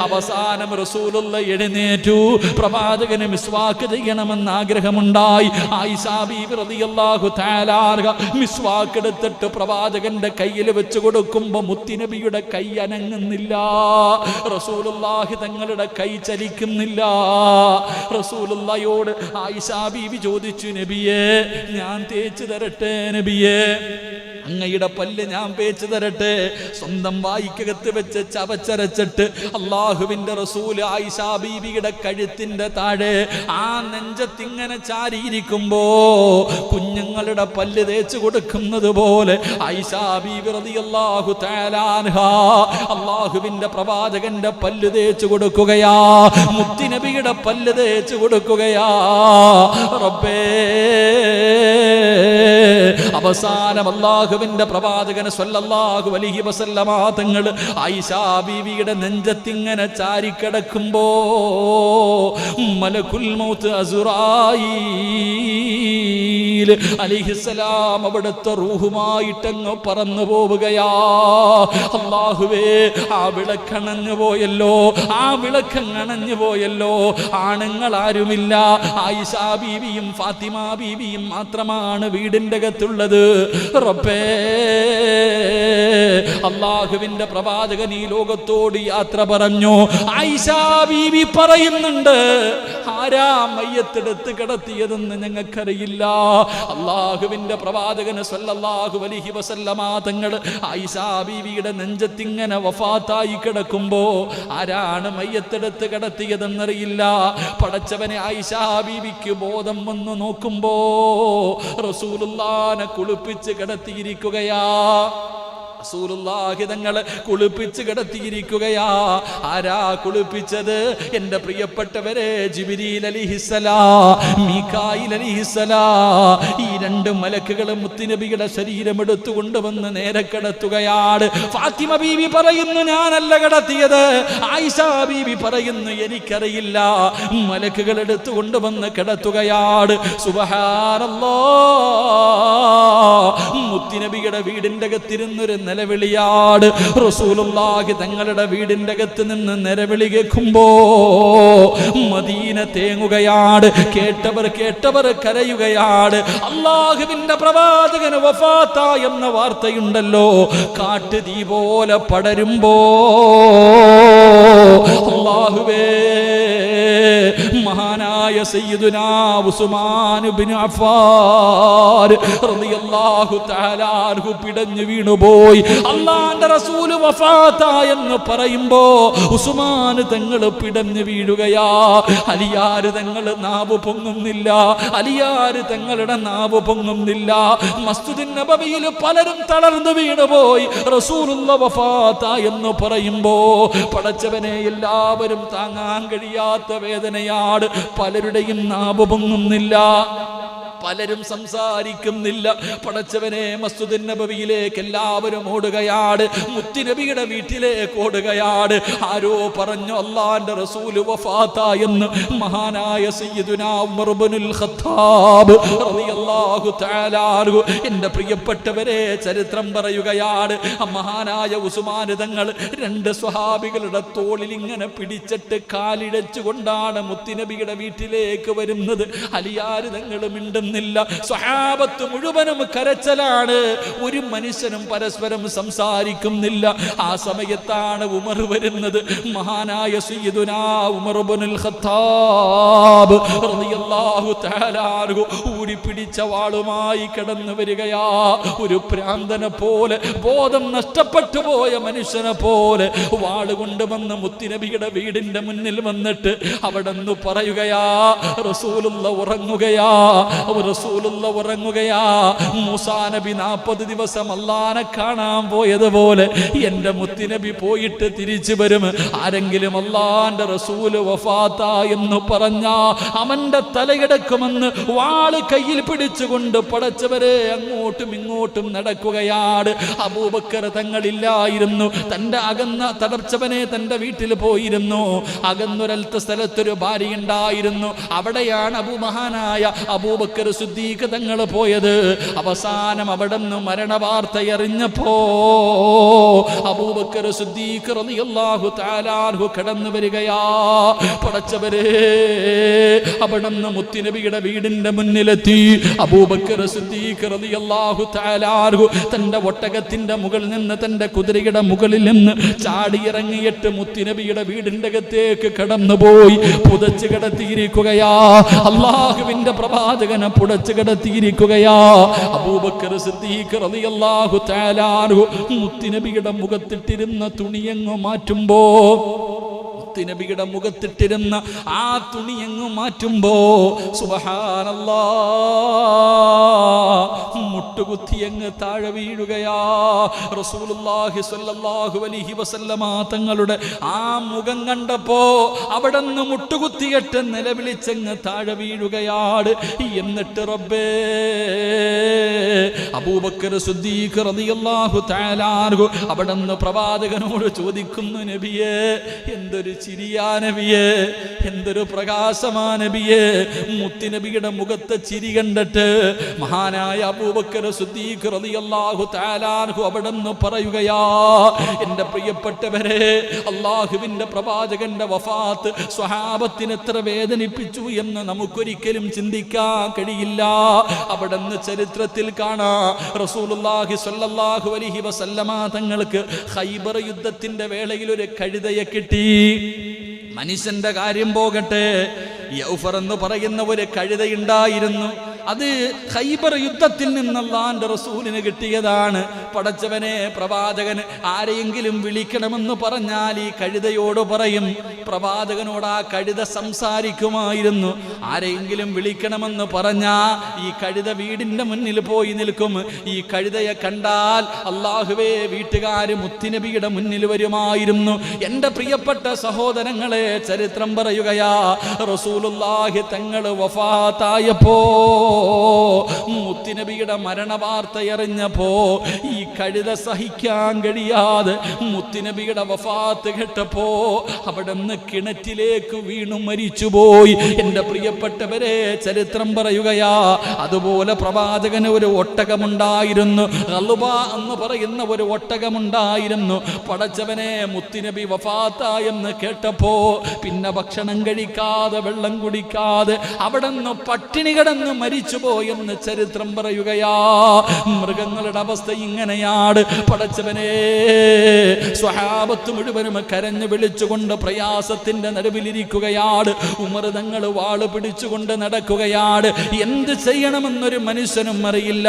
അവസാനം റസൂലുള്ള എഴുന്നേറ്റു. പ്രവാചകന് മിസ്വാക്ക് ചെയ്യണമെന്ന് ആഗ്രഹമുണ്ടായി. ആയിഷാ ബീവി റളിയല്ലാഹു തആല അൻഹ മിസ്വാക്ക് എടുത്തിട്ട് പ്രവാചകന്റെ കയ്യിൽ വെച്ച് കൊടുക്കുമ്പോ മുത്തുനബിയുടെ കൈ അനങ്ങുന്നില്ല. റസൂലുള്ളാഹി റസൂലുള്ളാഹി തങ്ങളുടെ കൈ ചലിക്കുന്നില്ല. റസൂലുള്ളാഹിയോട് ആയിഷ ബീവി ചോദിച്ചു, നബിയേ ഞാൻ തേച്ചു തരട്ടെ നബിയേ, അങ്ങയുടെ പല്ല് ഞാൻ പേച്ചു തരട്ടെ? സ്വന്തം വായിക്കകത്ത് വെച്ച് ചവച്ചരച്ചിട്ട് അള്ളാഹുവിന്റെ റസൂല് ആയിഷ ബീവിയുടെ കഴുത്തിന്റെ താഴെ ആ നെഞ്ചത്തിങ്ങനെ ചാരിയിരിക്കുമ്പോ കുഞ്ഞുങ്ങളുടെ പല്ല് തേച്ചു കൊടുക്കുന്നത് പോലെ ആയിഷ ബീവി റളിയല്ലാഹു തആല അൻഹാ അള്ളാഹുവിന്റെ പ്രവാചകന്റെ പല്ല് തേച്ചു കൊടുക്കുകയാ, മുത്തുനബിയുടെ പല്ല് തേച്ചു കൊടുക്കുകയാ. റബ്ബേ, അവസാനം അല്ലാഹുവിന്റെ പ്രവാചകൻ സ്വല്ലല്ലാഹു അലൈഹി വസല്ലമ തങ്ങൾ ആയിഷ ബീവിയുടെ നെഞ്ചത്തിങ്ങനെ ചാരിക്കിടക്കുമ്പോ മലക്കുൽ മൗത്ത് അസ്റായീൽ അലൈഹിസ്സലാം അവിടുത്തെ റൂഹുമായിട്ടങ്ങ് പറന്നു പോവുകയാ. അല്ലാഹുവേ, ആ വിളക്കണഞ്ഞു പോയല്ലോ, ആ വിളക്കണഞ്ഞു പോയല്ലോ. ആണുങ്ങൾ ആരുമില്ല, ആയിഷ ബീവിയും ഫാത്തിമ ബീവിയും മാത്രമാണ് വീടിന്റെ അകത്തുള്ളത്. റബ്ബേ, അല്ലാഹുവിന്റെ പ്രവാചകൻ ഈ ലോകത്തോട് യാത്ര പറഞ്ഞു. ആയിഷ ബീവി പറയുന്നുണ്ട്, ആരാ മയ്യത്തെടുത്ത് കിടത്തിയതെന്ന് ഞങ്ങൾക്കറിയില്ല. അല്ലാഹുവിന്റെ പ്രവാചകന് സ്വല്ലല്ലാഹു അലൈഹി വസല്ലമ തങ്ങൾ ആയിഷ ബീവിയുടെ നെഞ്ചത്തിങ്ങനെ വഫാത്തായി കിടക്കുമ്പോ ആരാണ് മയ്യത്തെടുത്ത് കിടത്തിയതെന്നറിയില്ല. പടച്ചവനെ, ആയിഷ ബീവിക്ക് ബോധം വന്നു നോക്കുമ്പോ റസൂലുള്ളാഹിനെ കുളിപ്പിച്ച് കിടത്തിയിരിക്കുകയാ. റസൂലുള്ളാഹി തങ്ങളെ കുളിപ്പിച്ച് കിടത്തിയിരിക്കുകയാ. ആരാ കുളിപ്പിച്ചത്? എൻ്റെ പ്രിയപ്പെട്ടവരെ, ജിബ്രീൽ അലൈഹിസ്സലാം, മീകായിൽ അലൈഹിസ്സലാം. ഈ രണ്ട് മലക്കുകൾ മുത്തുനബിയുടെ ശരീരം എടുത്തു കൊണ്ടുവന്ന് നേരെ കിടത്തുകയാണ്. ഫാത്തിമ ബീവി പറയുന്നു, ഞാനല്ല കിടത്തിയത്. ആയിഷ ബീവി പറയുന്നു, എനിക്കറിയില്ല. മലക്കുകൾ എടുത്തു കൊണ്ടുവന്ന് കിടത്തുകയാണ്. സുബ്ഹാനല്ലാഹ്, മുത്തുനബിയുടെ വീടിന്റെ അകത്തിരുന്നൊരു നിലവിളിയാട്. റസൂലുള്ളാഹി തങ്ങളുടെ വീടിന്റെ അകത്ത് നിന്ന് നിലവിളി കേൾക്കുമ്പോ മദീന തേങ്ങുകയാണ്. കേട്ടവർ കരയുകയാണ്. അല്ലാഹുവിന്റെ പ്രവാചകന് വഫാത്ത എന്ന വാർത്തയുണ്ടല്ലോ, കാട്ടുതീ പോലെ പടരുമ്പോ അല്ലാഹുവേ, മഹാനായ സയ്യിദുനാ ഉസ്മാൻ ഇബ്നു അഫ്ഫാൻ റളിയല്ലാഹു തആല അൻഹു പിടഞ്ഞു വീണുപോയി. അല്ലാഹുവിന്റെ റസൂൽ വഫാത്ത എന്ന് പറയുമ്പോ ഉസ്മാൻ തങ്ങൾ പിടഞ്ഞു വീഴുകയാ. അലിയാര് തങ്ങൾ നാവ് പൊങ്ങുന്നില്ല, അലിയാര് തങ്ങളുടെ നാവ് പൊങ്ങുന്നില്ല. മസ്ജിദുൻ നബവിയിൽ പലരും തളർന്നു വീണുപോയി. റസൂലുള്ളാഹി വഫാത്ത എന്ന് പറയുമ്പോ പടച്ചവനെ, എല്ലാവരും താങ്ങാൻ കഴിയാത്ത വേദനയാണ്. പലരുടെയും നാവ് പൊങ്ങുന്നില്ല, പലരും സംസാരിക്കുന്നില്ല. പടച്ചവനെ, മസ്ജിദുൻ നബവിയിലേക്ക് എല്ലാവരും ഓടുകയാണ്, മുത്തുനബിയുടെ വീട്ടിലേക്ക് ഓടുകയാണ്. ആരോ പറഞ്ഞു അല്ലാഹുവിന്റെ റസൂൽ വഫാത്ത എന്ന്. മഹാനായ സയ്യിദുനാ ഉമർ ഇബ്നുൽ ഖത്താബ് റളിയല്ലാഹു തആല അൻഹു, എൻ്റെ പ്രിയപ്പെട്ടവരെ, ചരിത്രം പറയുകയാണ്. മഹാനായ ഉസ്മാൻ തങ്ങൾ രണ്ട് സ്വഹാബികളുടെ തോളിൽ ഇങ്ങനെ പിടിച്ചിട്ട് കാലിഴച്ചുകൊണ്ടാണ് മുത്തുനബിയുടെ വീട്ടിലേക്ക് വരുന്നത്. അലിയാർ തങ്ങൾ മിണ്ടുന്നു. സ്വഹാബത്ത് മുഴുവനും കരച്ചലാണ്, ഒരു മനുഷ്യനും പരസ്പരം സംസാരിക്കുന്നില്ല. ആ സമയത്താണ് ഉമർ വരുന്നത്. മഹാനായ സയ്യിദുനാ ഉമർ ഇബ്നുൽ ഖത്താബ് റളിയല്ലാഹു തആല അൻഹു ഊരിപ്പിടിച്ച വാളുമായി കടന്നു വരികയാ. ഒരു ഭ്രാന്തനെ പോലെ, ബോധം നഷ്ടപ്പെട്ടു പോയ മനുഷ്യനെ പോലെ വാള് കൊണ്ടുവന്ന് മുത്തുനബിയുടെ വീടിന്റെ മുന്നിൽ വന്നിട്ട് അവിടെ നിന്ന് പറയുകയാ, റസൂലുള്ളാഹി ഉറങ്ങുകയാ, റസൂലുള്ളാഹി ഉറങ്ങുകയാ. മൂസാ നബി 40 ദിവസം അല്ലാഹനെ കാണാൻ പോയതുപോലെ എൻ്റെ മുത്തുനബി പോയിട്ട് തിരിച്ചു വരും. ആരെങ്കിലും അല്ലാഹുവിന്റെ റസൂൽ വഫാത്ത എന്ന് പറഞ്ഞാ അവന്റെ തലയെടുക്കുമെന്ന് വാള് കയ്യിൽ പിടിച്ചുകൊണ്ട് പടച്ചവരെ അങ്ങോട്ടും ഇങ്ങോട്ടും നടക്കുകയാണ്. അബൂബക്കർ തങ്ങളില്ലായിരുന്നു. തൻ്റെ അകന്ന തടച്ചവനെ തൻ്റെ വീട്ടിൽ പോയിരുന്നു. അകന്നൊരൽത്ത സ്ഥലത്തൊരു ഭാര്യ ഉണ്ടായിരുന്നു. അവിടെയാണ് മഹാനായ അബൂബക്കർ സിദ്ദീഖ് തങ്ങൾ പോയത്. അവസാനം അവിടുന്ന് മരണവാർത്തയറിഞ്ഞപ്പോ അബൂബക്കർ സിദ്ദീഖ് റളിയല്ലാഹു തആല അൻഹു കടന്നു വരികയാ. പടച്ചവരെ, അവിടുന്ന് മുത്തുനബിയുടെ വീടിന്റെ മുന്നിലെത്തി. അബൂബക്കർ സിദ്ദീഖ് റളിയല്ലാഹു തആല അൻഹു തന്റെ ഒട്ടകത്തിന്റെ മുകളിൽ നിന്ന്, തന്റെ കുതിരയുടെ മുകളിൽ നിന്ന് ചാടിയിറങ്ങിയിട്ട് മുത്തുനബിയുടെ വീടിന്റെ അകത്തേക്ക് കടന്നുപോയി. പുതച്ചു കിടത്തിയിരിക്കുകയാ. അല്ലാഹുവിന്റെ പ്രവാചകനെ പുതച്ചു കിടത്തിയിരിക്കുകയാ. അബൂബക്കർ സിദ്ദീഖ് റളിയല്ലാഹു തആല അൻഹു മുത്തുനബിയുടെ മുഖത്തിട്ടിരുന്ന തുണിയങ്ങ് മാറ്റുമ്പോ, നബിയുടെ മുഖത്തിട്ടിരുന്ന ആ തുണിയങ്ങ് മാറ്റുമ്പോ സുബ്ഹാനല്ലാഹ്, മുട്ടുകുത്തിയങ്ങ് താഴെ വീഴുകയാ. റസൂലുള്ളാഹി സ്വല്ലല്ലാഹു അലൈഹി വസല്ലമ തങ്ങളുടെ ആ മുഖം കണ്ടപ്പോ അവിടുന്ന് മുട്ടുകുത്തിയിട്ട് നിലവിളിച്ചങ്ങ് താഴെ വീഴുകയാണ്. എന്നിട്ട് റബ്ബേ, അബൂബക്കർ സിദ്ദീഖ് റളിയല്ലാഹു തആല അൻഹു അവിടുന്ന് പ്രവാചകനോട് ചോദിക്കുന്നു, നബിയേ, എന്തൊരു ചിരിയാ നബിയേ, എന്തൊരു പ്രകാശമാ നബിയേ. മുത്തുനബിയുടെ മുഖത്തെ ചിരി കണ്ടിട്ട് മഹാനായ അബൂബക്കർ സിദ്ദീഖ് റളിയല്ലാഹു തആല അൻഹു അവിടുന്ന് പറയുകയാ, എൻ്റെ പ്രിയപ്പെട്ടവരെ, അല്ലാഹുവിൻ്റെ പ്രവാചകന്റെ വഫാത്ത് സ്വഹാബത്തിനെ എത്ര വേദനിപ്പിച്ചു എന്ന് നമുക്കൊരിക്കലും ചിന്തിക്കാൻ കഴിയില്ല. അവിടുന്ന് ചരിത്രത്തിൽ കാണാം, റസൂലുള്ളാഹി സ്വല്ലല്ലാഹു അലൈഹി വസല്ലമ തങ്ങൾക്ക് ഖൈബർ യുദ്ധത്തിന്റെ വേളയിൽ ഒരു കഴുതയെ കിട്ടി. മനുഷ്യന്റെ കാര്യം പോകട്ടെ, യൗഫർ എന്ന് പറയുന്ന ഒരു കഴുതയുണ്ടായിരുന്നു. അത് ഖൈബർ യുദ്ധത്തിൽ നിന്ന് അല്ലാഹുവിന്റെ റസൂലിന് കിട്ടിയതാണ്. പടച്ചവനെ, പ്രവാചകൻ ആരെയെങ്കിലും വിളിക്കണമെന്ന് പറഞ്ഞാൽ ഈ കഴുതയോട് പറയും. പ്രവാചകനോട് ആ കഴുത സംസാരിക്കുമായിരുന്നു. ആരെയെങ്കിലും വിളിക്കണമെന്ന് പറഞ്ഞാ ഈ കഴുത വീടിന്റെ മുന്നിൽ പോയി നിൽക്കും. ഈ കഴുതയെ കണ്ടാൽ അല്ലാഹുവേ, വീട്ടുകാര് മുത്തുനബിയുടെ മുന്നിൽ വരുമായിരുന്നു. എൻ്റെ പ്രിയപ്പെട്ട സഹോദരങ്ങളെ, ചരിത്രം പറയുകയാ, റസൂലുള്ളാഹി തങ്ങൾ വഫാത്തായപ്പോ, മുത്തുനബിയുടെ മരണവാർത്തയറിഞ്ഞപ്പോ ഈ കഴുത സഹിക്കാൻ കഴിയാതെ മുത്തുനബിയുടെ വഫാത്ത് കേട്ടപ്പോ അവിടുന്ന് കിണറ്റിലേക്ക് വീണു മരിച്ചുപോയി. എൻ്റെ പ്രിയപ്പെട്ടവരെ, ചരിത്രം പറയുകയാ, അതുപോലെ പ്രവാചകന് ഒരു ഒട്ടകമുണ്ടായിരുന്നു. ഖൽബ എന്ന് പറയുന്ന ഒരു ഒട്ടകമുണ്ടായിരുന്നു. പടച്ചവനെ, മുത്തുനബി വഫാത്തായെന്ന് കേട്ടപ്പോ പിന്നെ ഭക്ഷണം കഴിക്കാതെ വെള്ളം കുടിക്കാതെ അവിടുന്ന് പട്ടിണി കിടന്ന് മരിച്ചുപോയെന്ന് ചരിത്രം പറയുകയാ. മൃഗങ്ങളുടെ അവസ്ഥ ഇങ്ങനെയാണ്. പടച്ചവനെ, സ്വഹാബത്ത് മുഴുവനും കരഞ്ഞു വിളിച്ചുകൊണ്ട് പ്രയാസത്തിന്റെ നടുവിലിരിക്കുകയാണ്. ഉമർ തങ്ങൾ വാള് പിടിച്ചുകൊണ്ട് നടക്കുകയാണ്. എന്ത് ചെയ്യണമെന്നൊരു മനുഷ്യനും അറിയില്ല.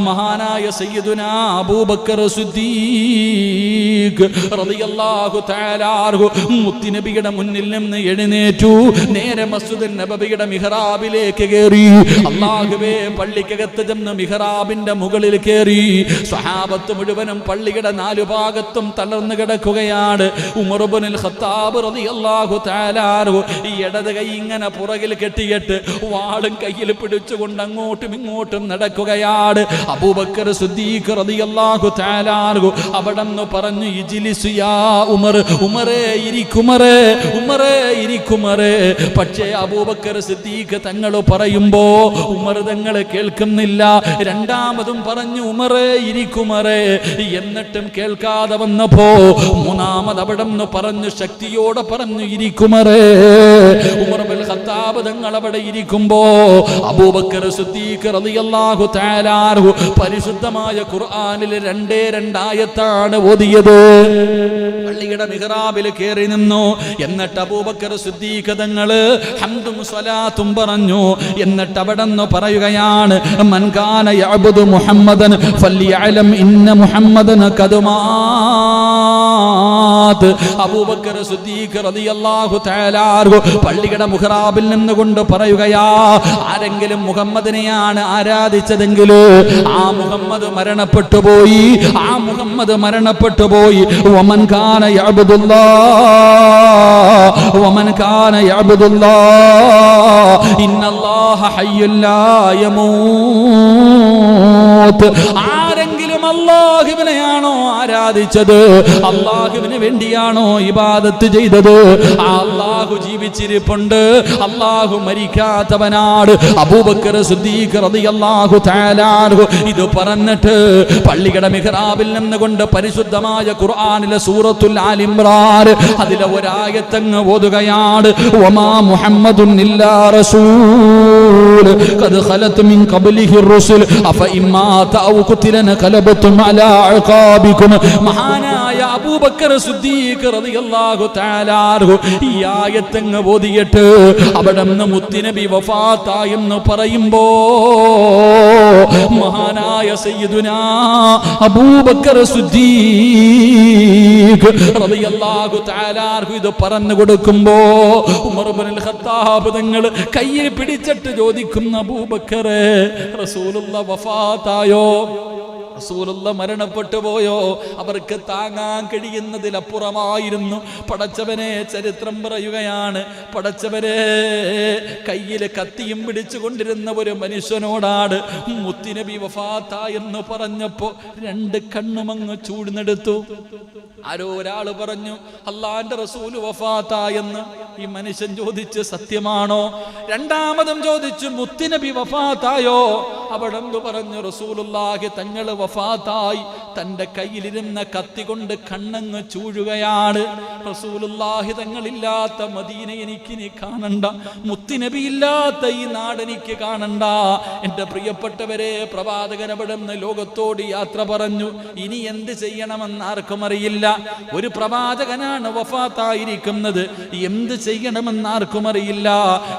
മഹാനായ സയ്യിദുനാ അബൂബക്കർ സിദ്ദീഖ് റളിയല്ലാഹു തആല അൻഹു മുത്തുനബിയുടെ മുന്നിൽ നിന്ന് എഴുന്നേറ്റു. നേരെ മസ്ജിദ് നബവിയുടെ മിഹ്റാബിലേക്ക് കയറി. അല്ലാഹുവേ, പള്ളിക്കകത്ത് ചെന്ന് മിഹ്റാബിന്റെ മുകളിൽ കയറി. സ്വഹാബത്ത് മുഴുവനും പള്ളിയുടെ നാലു ഭാഗത്തും തളർന്നു കിടക്കുകയാണ്. ഉമർ ഇബ്നുൽ ഖത്താബ് റളിയല്ലാഹു തആല അൻഹു ഈ ഇടത് കൈ ഇങ്ങനെ പുറകിൽ കെട്ടിയിട്ട് വാളും കയ്യിൽ പിടിച്ചുകൊണ്ട് അങ്ങോട്ടും ഇങ്ങോട്ടും നടക്കുകയാണ്. അബൂബക്കർ സിദ്ദീഖ് റളിയല്ലാഹു തആല അൻഹു അവിടെന്ന് പറഞ്ഞു, ഇജ്ലിസ് യാ ഉമർ, ഉമറേ ഇരിക്കുമറേ, ഉമറേ ഇരിക്കുമറേ. പക്ഷേ അബൂബക്കർ സിദ്ദീഖ് തങ്ങൾ പറയുമ്പോ ഉമർ തങ്ങൾ കേൾക്കുന്നില്ല. രണ്ടാമതും പറഞ്ഞു, ഉമറേ ഇരിക്കുമറേ. എന്നിട്ടും കേൾക്കാതെ വന്നപ്പോ മൂന്നാമത് അവിടെന്ന് പറഞ്ഞു, ശക്തിയോടെ പറഞ്ഞു, ഇരിക്കുമറേ. ഉമർ ഇബ്നുൽ ഖത്താബ് തങ്ങൾ അവിടെ ഇരിക്കുമ്പോ അബൂബക്കർ സിദ്ദീഖ് റളിയല്ലാഹു തആല അൻഹു പരിശുദ്ധമായ ഖുർആനിൽ 2 ആയത്താണ് ഓതിയത്. പള്ളിയുടെ മിഹ്റാബിൽ കയറി നിന്നു. എന്നിട്ട് അബൂബക്കർ സിദ്ദീഖ് തങ്ങൾ ഹംദും സ്വലാത്തും പറഞ്ഞു. എന്നിട്ട് അവിടെന്ന് പറയുകയാണ്, മൻ കാന യഅബ്ദു മുഹമ്മദൻ ഫൽയഅലം ഇന്ന മുഹമ്മദൻ ഖദ് മാത്. അബൂബക്കർ സിദ്ദീഖ് റളിയല്ലാഹു തആല അൻഹു പള്ളിയുടെ മിഹ്റാബിൽ നിന്നുകൊണ്ട് പറയുകയാ, ആരെങ്കിലും മുഹമ്മദിനെയാണ് ആരാധിച്ചതെങ്കിൽ ആ മുഹമ്മദ് മരണപ്പെട്ടു പോയി, ആ മുഹമ്മദ് മരണപ്പെട്ടു പോയി. വമൻ കാന യഅബ്ദുല്ലാഹ്, വമൻ കാന യഅബ്ദുല്ലാഹ് ഇന്നല്ലാഹ ഹയ്യുൻ ലാ യമൂത്ത്. ആരെങ്കിലും അല്ലാഹുവിനെയാണോ ആരാധിച്ചത്, അല്ലാഹുവിന് വേണ്ടിയാണോ ഇബാദത്ത് ചെയ്തത്, ആ അല്ലാഹു ജീവിച്ചിരിപ്പുണ്ട്, അല്ലാഹു മരിക്കാത്തവനാണ്. അബൂബക്കർ സിദ്ദീഖ് റളിയല്ലാഹു തആല അൻഹു ഇത് പറഞ്ഞിട്ട് പള്ളിയുടെ മിഹ്റാബിൽ നിന്നുകൊണ്ട് പരിശുദ്ധമായ ഖുർആനിലെ സൂറത്തുൽ ആൽ ഇംറാൻ അതിലെ ഒരായത്തങ്ങ് ഓതുകയാണ്. വമാ മുഹമ്മദുൻ ഇല്ലാ റസൂൽ ഖദ് ഖലത് മിൻ ഖബ്ലിഹി റുസുൽ അഫ ഇമ്മാ തഅ ഖുതിലന ഖലബതും അലാ അഖാബികും. മഹാനായ അബൂബക്കർ സിദ്ദീഖ് റളിയല്ലാഹു തആല അൻഹു ഈ ആയത്തങ്ങ് ഓതിയിട്ട് അവിടെ നിന്ന് മുത്തുനബി വഫാത്തായെന്ന് പറയുമ്പോ മഹാനായ സയ്യിദുനാ അബൂബക്കർ സിദ്ദീഖ് റളിയല്ലാഹു തആല അൻഹു ഇത് പറഞ്ഞു കൊടുക്കുമ്പോ ഉമർ ഇബ്നുൽ ഖത്താബ് തങ്ങൾ കയ്യിൽ പിടിച്ചിട്ട് ചോദിക്കുന്ന അബൂബക്കറെ റസൂലുള്ളാഹി വഫാത്തായോ, റസൂലുള്ള മരണപ്പെട്ടു പോയോ? അവർക്ക് താങ്ങാൻ കഴിയുന്നതിലപ്പുറമായിരുന്നു. പടച്ചവനെ ചരിത്രം പറയുകയാണ്, പടച്ചവനെ കയ്യിൽ കത്തിയും പിടിച്ചുകൊണ്ടിരുന്ന ഒരു മനുഷ്യനോടാണ് മുത്തുനബി വഫാത്ത എന്ന് പറഞ്ഞപ്പോ രണ്ട് കണ്ണുമങ്ങ് ചൂടുന്നെടുത്തു. ആരോ ഒരാള് പറഞ്ഞു അല്ലാഹുവിന്റെ റസൂൽ വഫാത്ത എന്ന്. ഈ മനുഷ്യൻ ചോദിച്ച് സത്യമാണോ? രണ്ടാമതും ചോദിച്ചു മുത്തുനബി വഫാത്തായോ? അവിടെ പറഞ്ഞു റസൂലുള്ളാഹി തങ്ങള് വഫാത്തായി. തന്റെ കയ്യിലിരുന്ന കത്തി കൊണ്ട് കണ്ണങ്ങ് ചൂഴുകയാണ്. റസൂലുള്ളാഹി തങ്ങളില്ലാത്ത മദീന എനിക്കിനി കാണണ്ട, മുത്തുനബി ഇല്ലാത്ത ഈ നാടെനിക്ക് കാണണ്ട. എന്റെ പ്രിയപ്പെട്ടവരെ, പ്രവാചകൻ അവിടെ നിന്ന് ലോകത്തോട് യാത്ര പറഞ്ഞു. ഇനി എന്ത് ചെയ്യണമെന്ന് ആർക്കും അറിയില്ല. ഒരു പ്രവാചകനാണ് വഫാത്തായിരിക്കുന്നത്, എന്ത് ചെയ്യണമെന്ന് ആർക്കും അറിയില്ല.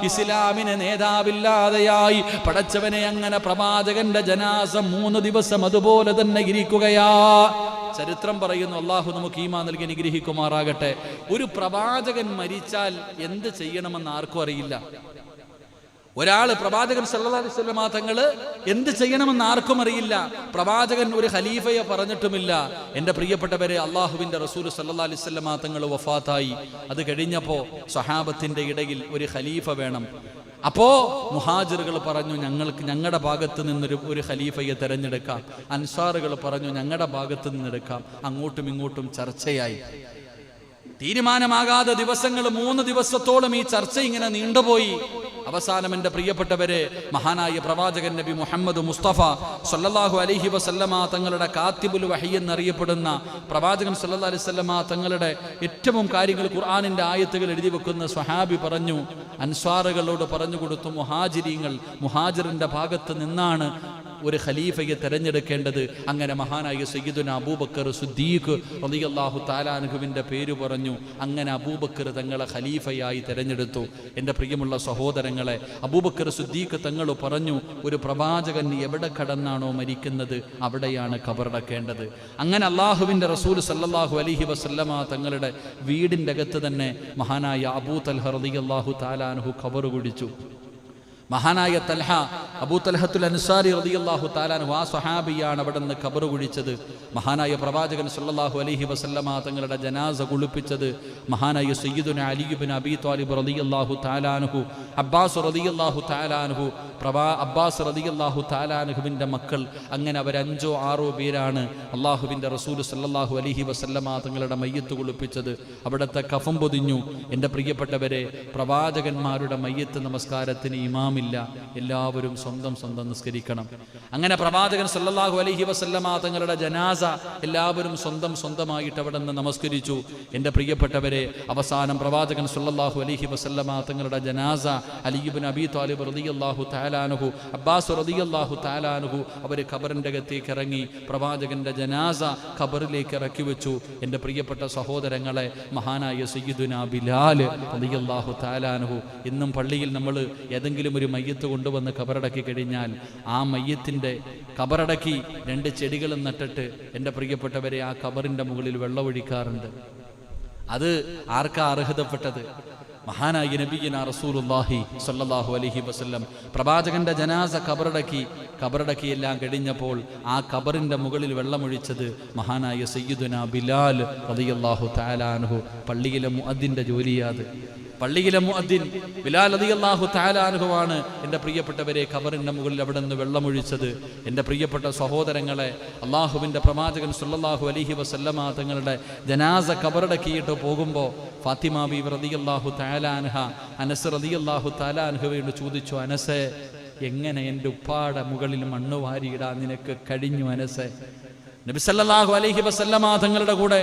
ഇസ്ലാമിന് നേതാവില്ലാതെയായി. പടച്ചവനെ, അങ്ങനെ പ്രവാചകന്റെ ജനാസ 3 ദിവസം അതുപോലെ തന്നെ ഇരിക്കുകയാ. ചരിത്രം പറയുന്നു. അള്ളാഹു നമുക്ക് ഈമാൻ നൽകി അനുഗ്രഹിക്കുമാറാകട്ടെ. ഒരു പ്രവാചകൻ മരിച്ചാൽ എന്ത് ചെയ്യണമെന്ന് ആർക്കും അറിയില്ല. ഒരാള് പ്രവാചകൻ സല്ലല്ലാഹു അലൈഹി വസല്ലമ തങ്ങള് എന്ത് ചെയ്യണമെന്ന് ആർക്കും അറിയില്ല. പ്രവാചകൻ ഒരു ഖലീഫയെ പറഞ്ഞിട്ടുമില്ല. എൻ്റെ പ്രിയപ്പെട്ടവരെ, അള്ളാഹുവിന്റെ റസൂൽ സല്ലല്ലാഹു അലൈഹി വസല്ലമ തങ്ങൾ വഫാത്തായി. അത് കഴിഞ്ഞപ്പോ സ്വഹാബത്തിന്റെ ഇടയിൽ ഒരു ഖലീഫ വേണം. അപ്പോ മുഹാജിറുകൾ പറഞ്ഞു ഞങ്ങളുടെ ഭാഗത്ത് നിന്നൊരു ഖലീഫയെ തെരഞ്ഞെടുക്കാം. അൻസാറുകൾ പറഞ്ഞു ഞങ്ങളുടെ ഭാഗത്ത് നിന്നെടുക്കാം. അങ്ങോട്ടും ഇങ്ങോട്ടും ചർച്ചയായി. തീരുമാനമാകാതെ ദിവസങ്ങൾ 3 ദിവസത്തോളം ഈ ചർച്ച ഇങ്ങനെ നീണ്ടുപോയി. അവസാനം എൻ്റെ പ്രിയപ്പെട്ടവരെ, മഹാനായ പ്രവാചകൻ നബി മുഹമ്മദ് മുസ്തഫ സല്ലല്ലാഹു അലൈഹി വസല്ലമ തങ്ങളുടെ കാത്തിബുൽ വഹി എന്നറിയപ്പെടുന്ന പ്രവാചകൻ സല്ലല്ലാഹു അലൈഹി വസല്ലമ തങ്ങളുടെ ഏറ്റവും കാര്യങ്ങൾ ഖുർആനിന്റെ ആയത്തുകൾ എഴുതി വെക്കുന്ന സ്വഹാബി പറഞ്ഞു, അൻസ്വാറുകളോട് പറഞ്ഞു കൊടുത്തു, മുഹാജിറിന്റെ ഭാഗത്ത് നിന്നാണ് ഒരു ഖലീഫയെ തെരഞ്ഞെടുക്കേണ്ടത്. അങ്ങനെ മഹാനായ സയ്യിദുനാ അബൂബക്കർ സിദ്ദീഖ് റളിയല്ലാഹു തആല അൻഹുവിന്റെ പേര് പറഞ്ഞു. അങ്ങനെ അബൂബക്കർ തങ്ങളെ ഖലീഫയായി തെരഞ്ഞെടുത്തു. എൻ്റെ പ്രിയമുള്ള സഹോദരങ്ങളെ, അബൂബക്കർ സിദ്ദീഖ് തങ്ങൾ പറഞ്ഞു, ഒരു പ്രവാചകൻ എവിടെ കടന്നാണോ മരിക്കുന്നത് അവിടെയാണ് ഖബറടക്കേണ്ടത്. അങ്ങനെ അള്ളാഹുവിൻ്റെ റസൂൽ സല്ലല്ലാഹു അലൈഹി വസല്ലമ തങ്ങളുടെ വീടിൻ്റെ അകത്ത് തന്നെ മഹാനായ അബൂ തൽഹ റളിയല്ലാഹു തആല അൻഹു ഖബർ കുടിച്ചു. മഹാനായ തൽഹ, അബൂ തൽഹത്തുൽ അൻസാരി റളിയല്ലാഹു തആല അൻഹു, ആ സ്വഹാബിയാണ് അവിടെ നിന്ന് ഖബർ കുഴിച്ചത്. മഹാനായ പ്രവാചകൻ സല്ലല്ലാഹു അലൈഹി വസല്ലമ തങ്ങളുടെ ജനാസ കുളിപ്പിച്ചത് മഹാനായ സയ്യിദുനാ അലി ഇബ്നു അബീ ത്വാലിബ് റളിയല്ലാഹു തആല അൻഹു, അബ്ബാസ് റളിയല്ലാഹു തആല അൻഹു, അബ്ബാസ് റളിയല്ലാഹു തആല അൻഹുവിൻ്റെ മക്കൾ. അങ്ങനെ അവർ 5 or 6 പേരാണ് അള്ളാഹുവിൻ്റെ റസൂൽ സല്ലല്ലാഹു അലൈഹി വസല്ലമ തങ്ങളുടെ മയ്യത്ത് കുളിപ്പിച്ചത്. അവിടുത്തെ കഫം പൊതിഞ്ഞു. എൻ്റെ പ്രിയപ്പെട്ടവരെ, പ്രവാചകന്മാരുടെ മയ്യത്ത് നമസ്കാരത്തിന് ഇമാമില്ല. എല്ലാവരും സ്വന്തം നിസ്കരിക്കണം. അങ്ങനെ പ്രവാചകൻ സല്ലല്ലാഹു അലൈഹി വസല്ലമ തങ്ങളുടെ ജനാസ എല്ലാവരും സ്വന്തമായിട്ട് അവിടെ നിന്ന് നമസ്കരിച്ചു. എൻ്റെ പ്രിയപ്പെട്ടവരെ, അവസാനം പ്രവാചകൻ സല്ലല്ലാഹു അലൈഹി വസല്ലമ തങ്ങളുടെ ജനാസ അലി ഇബ്നു അബീ ത്വാലിബ് റളിയല്ലാഹു തആല അൻഹു, അബ്ബാസ് റളിയല്ലാഹു തആല അൻഹു അവർ ഖബറിൻ്റെ അകത്തേക്ക് ഇറങ്ങി പ്രവാചകന്റെ ജനാസ ഖബറിലേക്ക് ഇറക്കി വെച്ചു. എൻ്റെ പ്രിയപ്പെട്ട സഹോദരങ്ങളെ, മഹാനായ സയ്യിദുനാ ബിലാൽ റളിയല്ലാഹു തആല അൻഹു, ഇന്നും പള്ളിയിൽ നമ്മൾ ഏതെങ്കിലും ഒരു മയ്യത്ത് കൊണ്ടുവന്ന് ഖബറടക്കി കഴിഞ്ഞാൽ ആ മയ്യത്തിൻ്റെ ഖബറടക്കി 2 ചെടികളും നട്ടിട്ട് എൻ്റെ പ്രിയപ്പെട്ടവരെ ആ ഖബറിൻ്റെ മുകളിൽ വെള്ളമൊഴിക്കാറുണ്ട്. അത് ആർക്കാ അർഹതപ്പെട്ടത്? മഹാനായ നബിയിന റസൂലുള്ളാഹി സ്വല്ലല്ലാഹു അലൈഹി വസല്ലം പ്രവാചകന്റെ ജനാസ ഖബറടക്കി എല്ലാം കഴിഞ്ഞപ്പോൾ ആ ഖബറിന്റെ മുകളിൽ വെള്ളമൊഴിച്ചത് മഹാനായ സയ്യിദുനാ ബിലാൽ റളിയല്ലാഹു തആല അൻഹു. പള്ളിയിലെ മുഅദ്ദിന്റെ ജോലിയാത്. പള്ളിയിലെ മുഅദ്ദിൻ ബിലാൽ റളിയല്ലാഹു തആല അൻഹുവാണ് എൻ്റെ പ്രിയപ്പെട്ടവരെ ഖബറിൻ്റെ മുകളിൽ അവിടെ നിന്ന് വെള്ളമൊഴിച്ചത്. എൻ്റെ പ്രിയപ്പെട്ട സഹോദരങ്ങളെ, അള്ളാഹുവിൻ്റെ പ്രവാചകൻ സല്ലല്ലാഹു അലൈഹി വസല്ലമ തങ്ങളുടെ ജനാസ ഖബറടക്കിയിട്ട് പോകുമ്പോൾ ഫാത്തിമ ബീവി റളിയല്ലാഹു തആല അൻഹ അനസ് റളിയല്ലാഹു തആല അൻഹുവോട് ചോദിച്ചു, അനസേ, എങ്ങനെ എൻ്റെ ഉപ്പാടെ മുകളിൽ മണ്ണ് വാരിയിടാൻ നിനക്ക് കഴിഞ്ഞു അനസേ? നബി സല്ലല്ലാഹു അലൈഹി വസല്ലമ തങ്ങളുടെ കൂടെ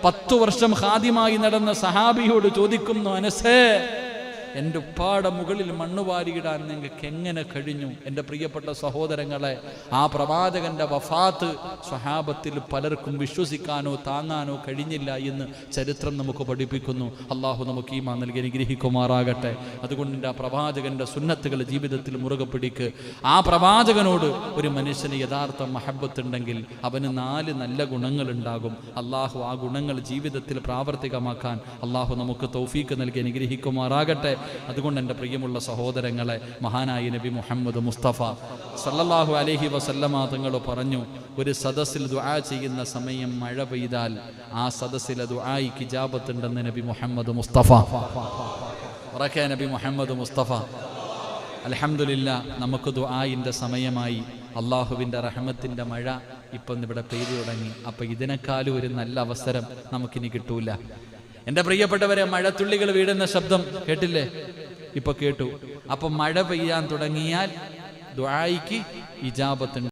10 വർഷം ഖാദിമായി നടന്ന സഹാബിയോട് ചോദിക്കുന്നു, അനസേ, എൻ്റെ ഉപ്പാടെ മുകളിൽ മണ്ണ് വാരിയിടാൻ നിങ്ങൾക്ക് എങ്ങനെ കഴിഞ്ഞു? എൻ്റെ പ്രിയപ്പെട്ട സഹോദരങ്ങളെ, ആ പ്രവാചകന്റെ വഫാത്ത് സ്വഹാബത്തിൽ പലർക്കും വിശ്വസിക്കാനോ താങ്ങാനോ കഴിഞ്ഞില്ല എന്ന് ചരിത്രം നമുക്ക് പഠിപ്പിക്കുന്നു. അള്ളാഹു നമുക്ക് ഈമാൻ നൽകി അനുഗ്രഹിക്കുമാറാകട്ടെ. അതുകൊണ്ട് ആ പ്രവാചകന്റെ സുന്നത്തുകൾ ജീവിതത്തിൽ മുറുകെ പിടിക്ക്. ആ പ്രവാചകനോട് ഒരു മനുഷ്യന് യഥാർത്ഥ മഹബത്തുണ്ടെങ്കിൽ അവന് 4 നല്ല ഗുണങ്ങളുണ്ടാകും. അള്ളാഹു ആ ഗുണങ്ങൾ ജീവിതത്തിൽ പ്രാവർത്തികമാക്കാൻ അള്ളാഹു നമുക്ക് തൗഫീക്ക് നൽകി അനുഗ്രഹിക്കുമാറാകട്ടെ. അതുകൊണ്ട് എൻ്റെ പ്രിയമുള്ള സഹോദരങ്ങളെ, മഹാനായ നബി മുഹമ്മദ് മുസ്തഫ സല്ലല്ലാഹു അലൈഹി വസല്ലമ തങ്ങൾ പറഞ്ഞു, ഒരു സദസ്സിൽ ദുആ ചെയ്യുന്ന സമയം മഴ പെയ്താൽ ആ സദസ്സിലെ ദുആയിക്ക് ഇജാബത്തുണ്ടെന്ന് നബി മുഹമ്മദ് മുസ്തഫ. ഉറക്കെ നബി മുഹമ്മദ് മുസ്തഫ. അൽഹംദുലില്ലാ, നമുക്ക് ദുആയിൻ്റെ സമയമായി. അള്ളാഹുവിൻ്റെ റഹ്മത്തിൻ്റെ മഴ ഇപ്പം ഇവിടെ പെയ്തു തുടങ്ങി. അപ്പം ഇതിനേക്കാളും ഒരു നല്ല അവസരം നമുക്കിനി കിട്ടൂല. എൻ്റെ പ്രിയപ്പെട്ടവരെ, മഴത്തുള്ളികൾ വീഴുന്ന ശബ്ദം കേട്ടില്ലേ? ഇപ്പൊ കേട്ടു. അപ്പൊ മഴ പെയ്യാൻ തുടങ്ങിയാൽ ദുആയിക്ക് ഇജാബത്തുണ്ട്.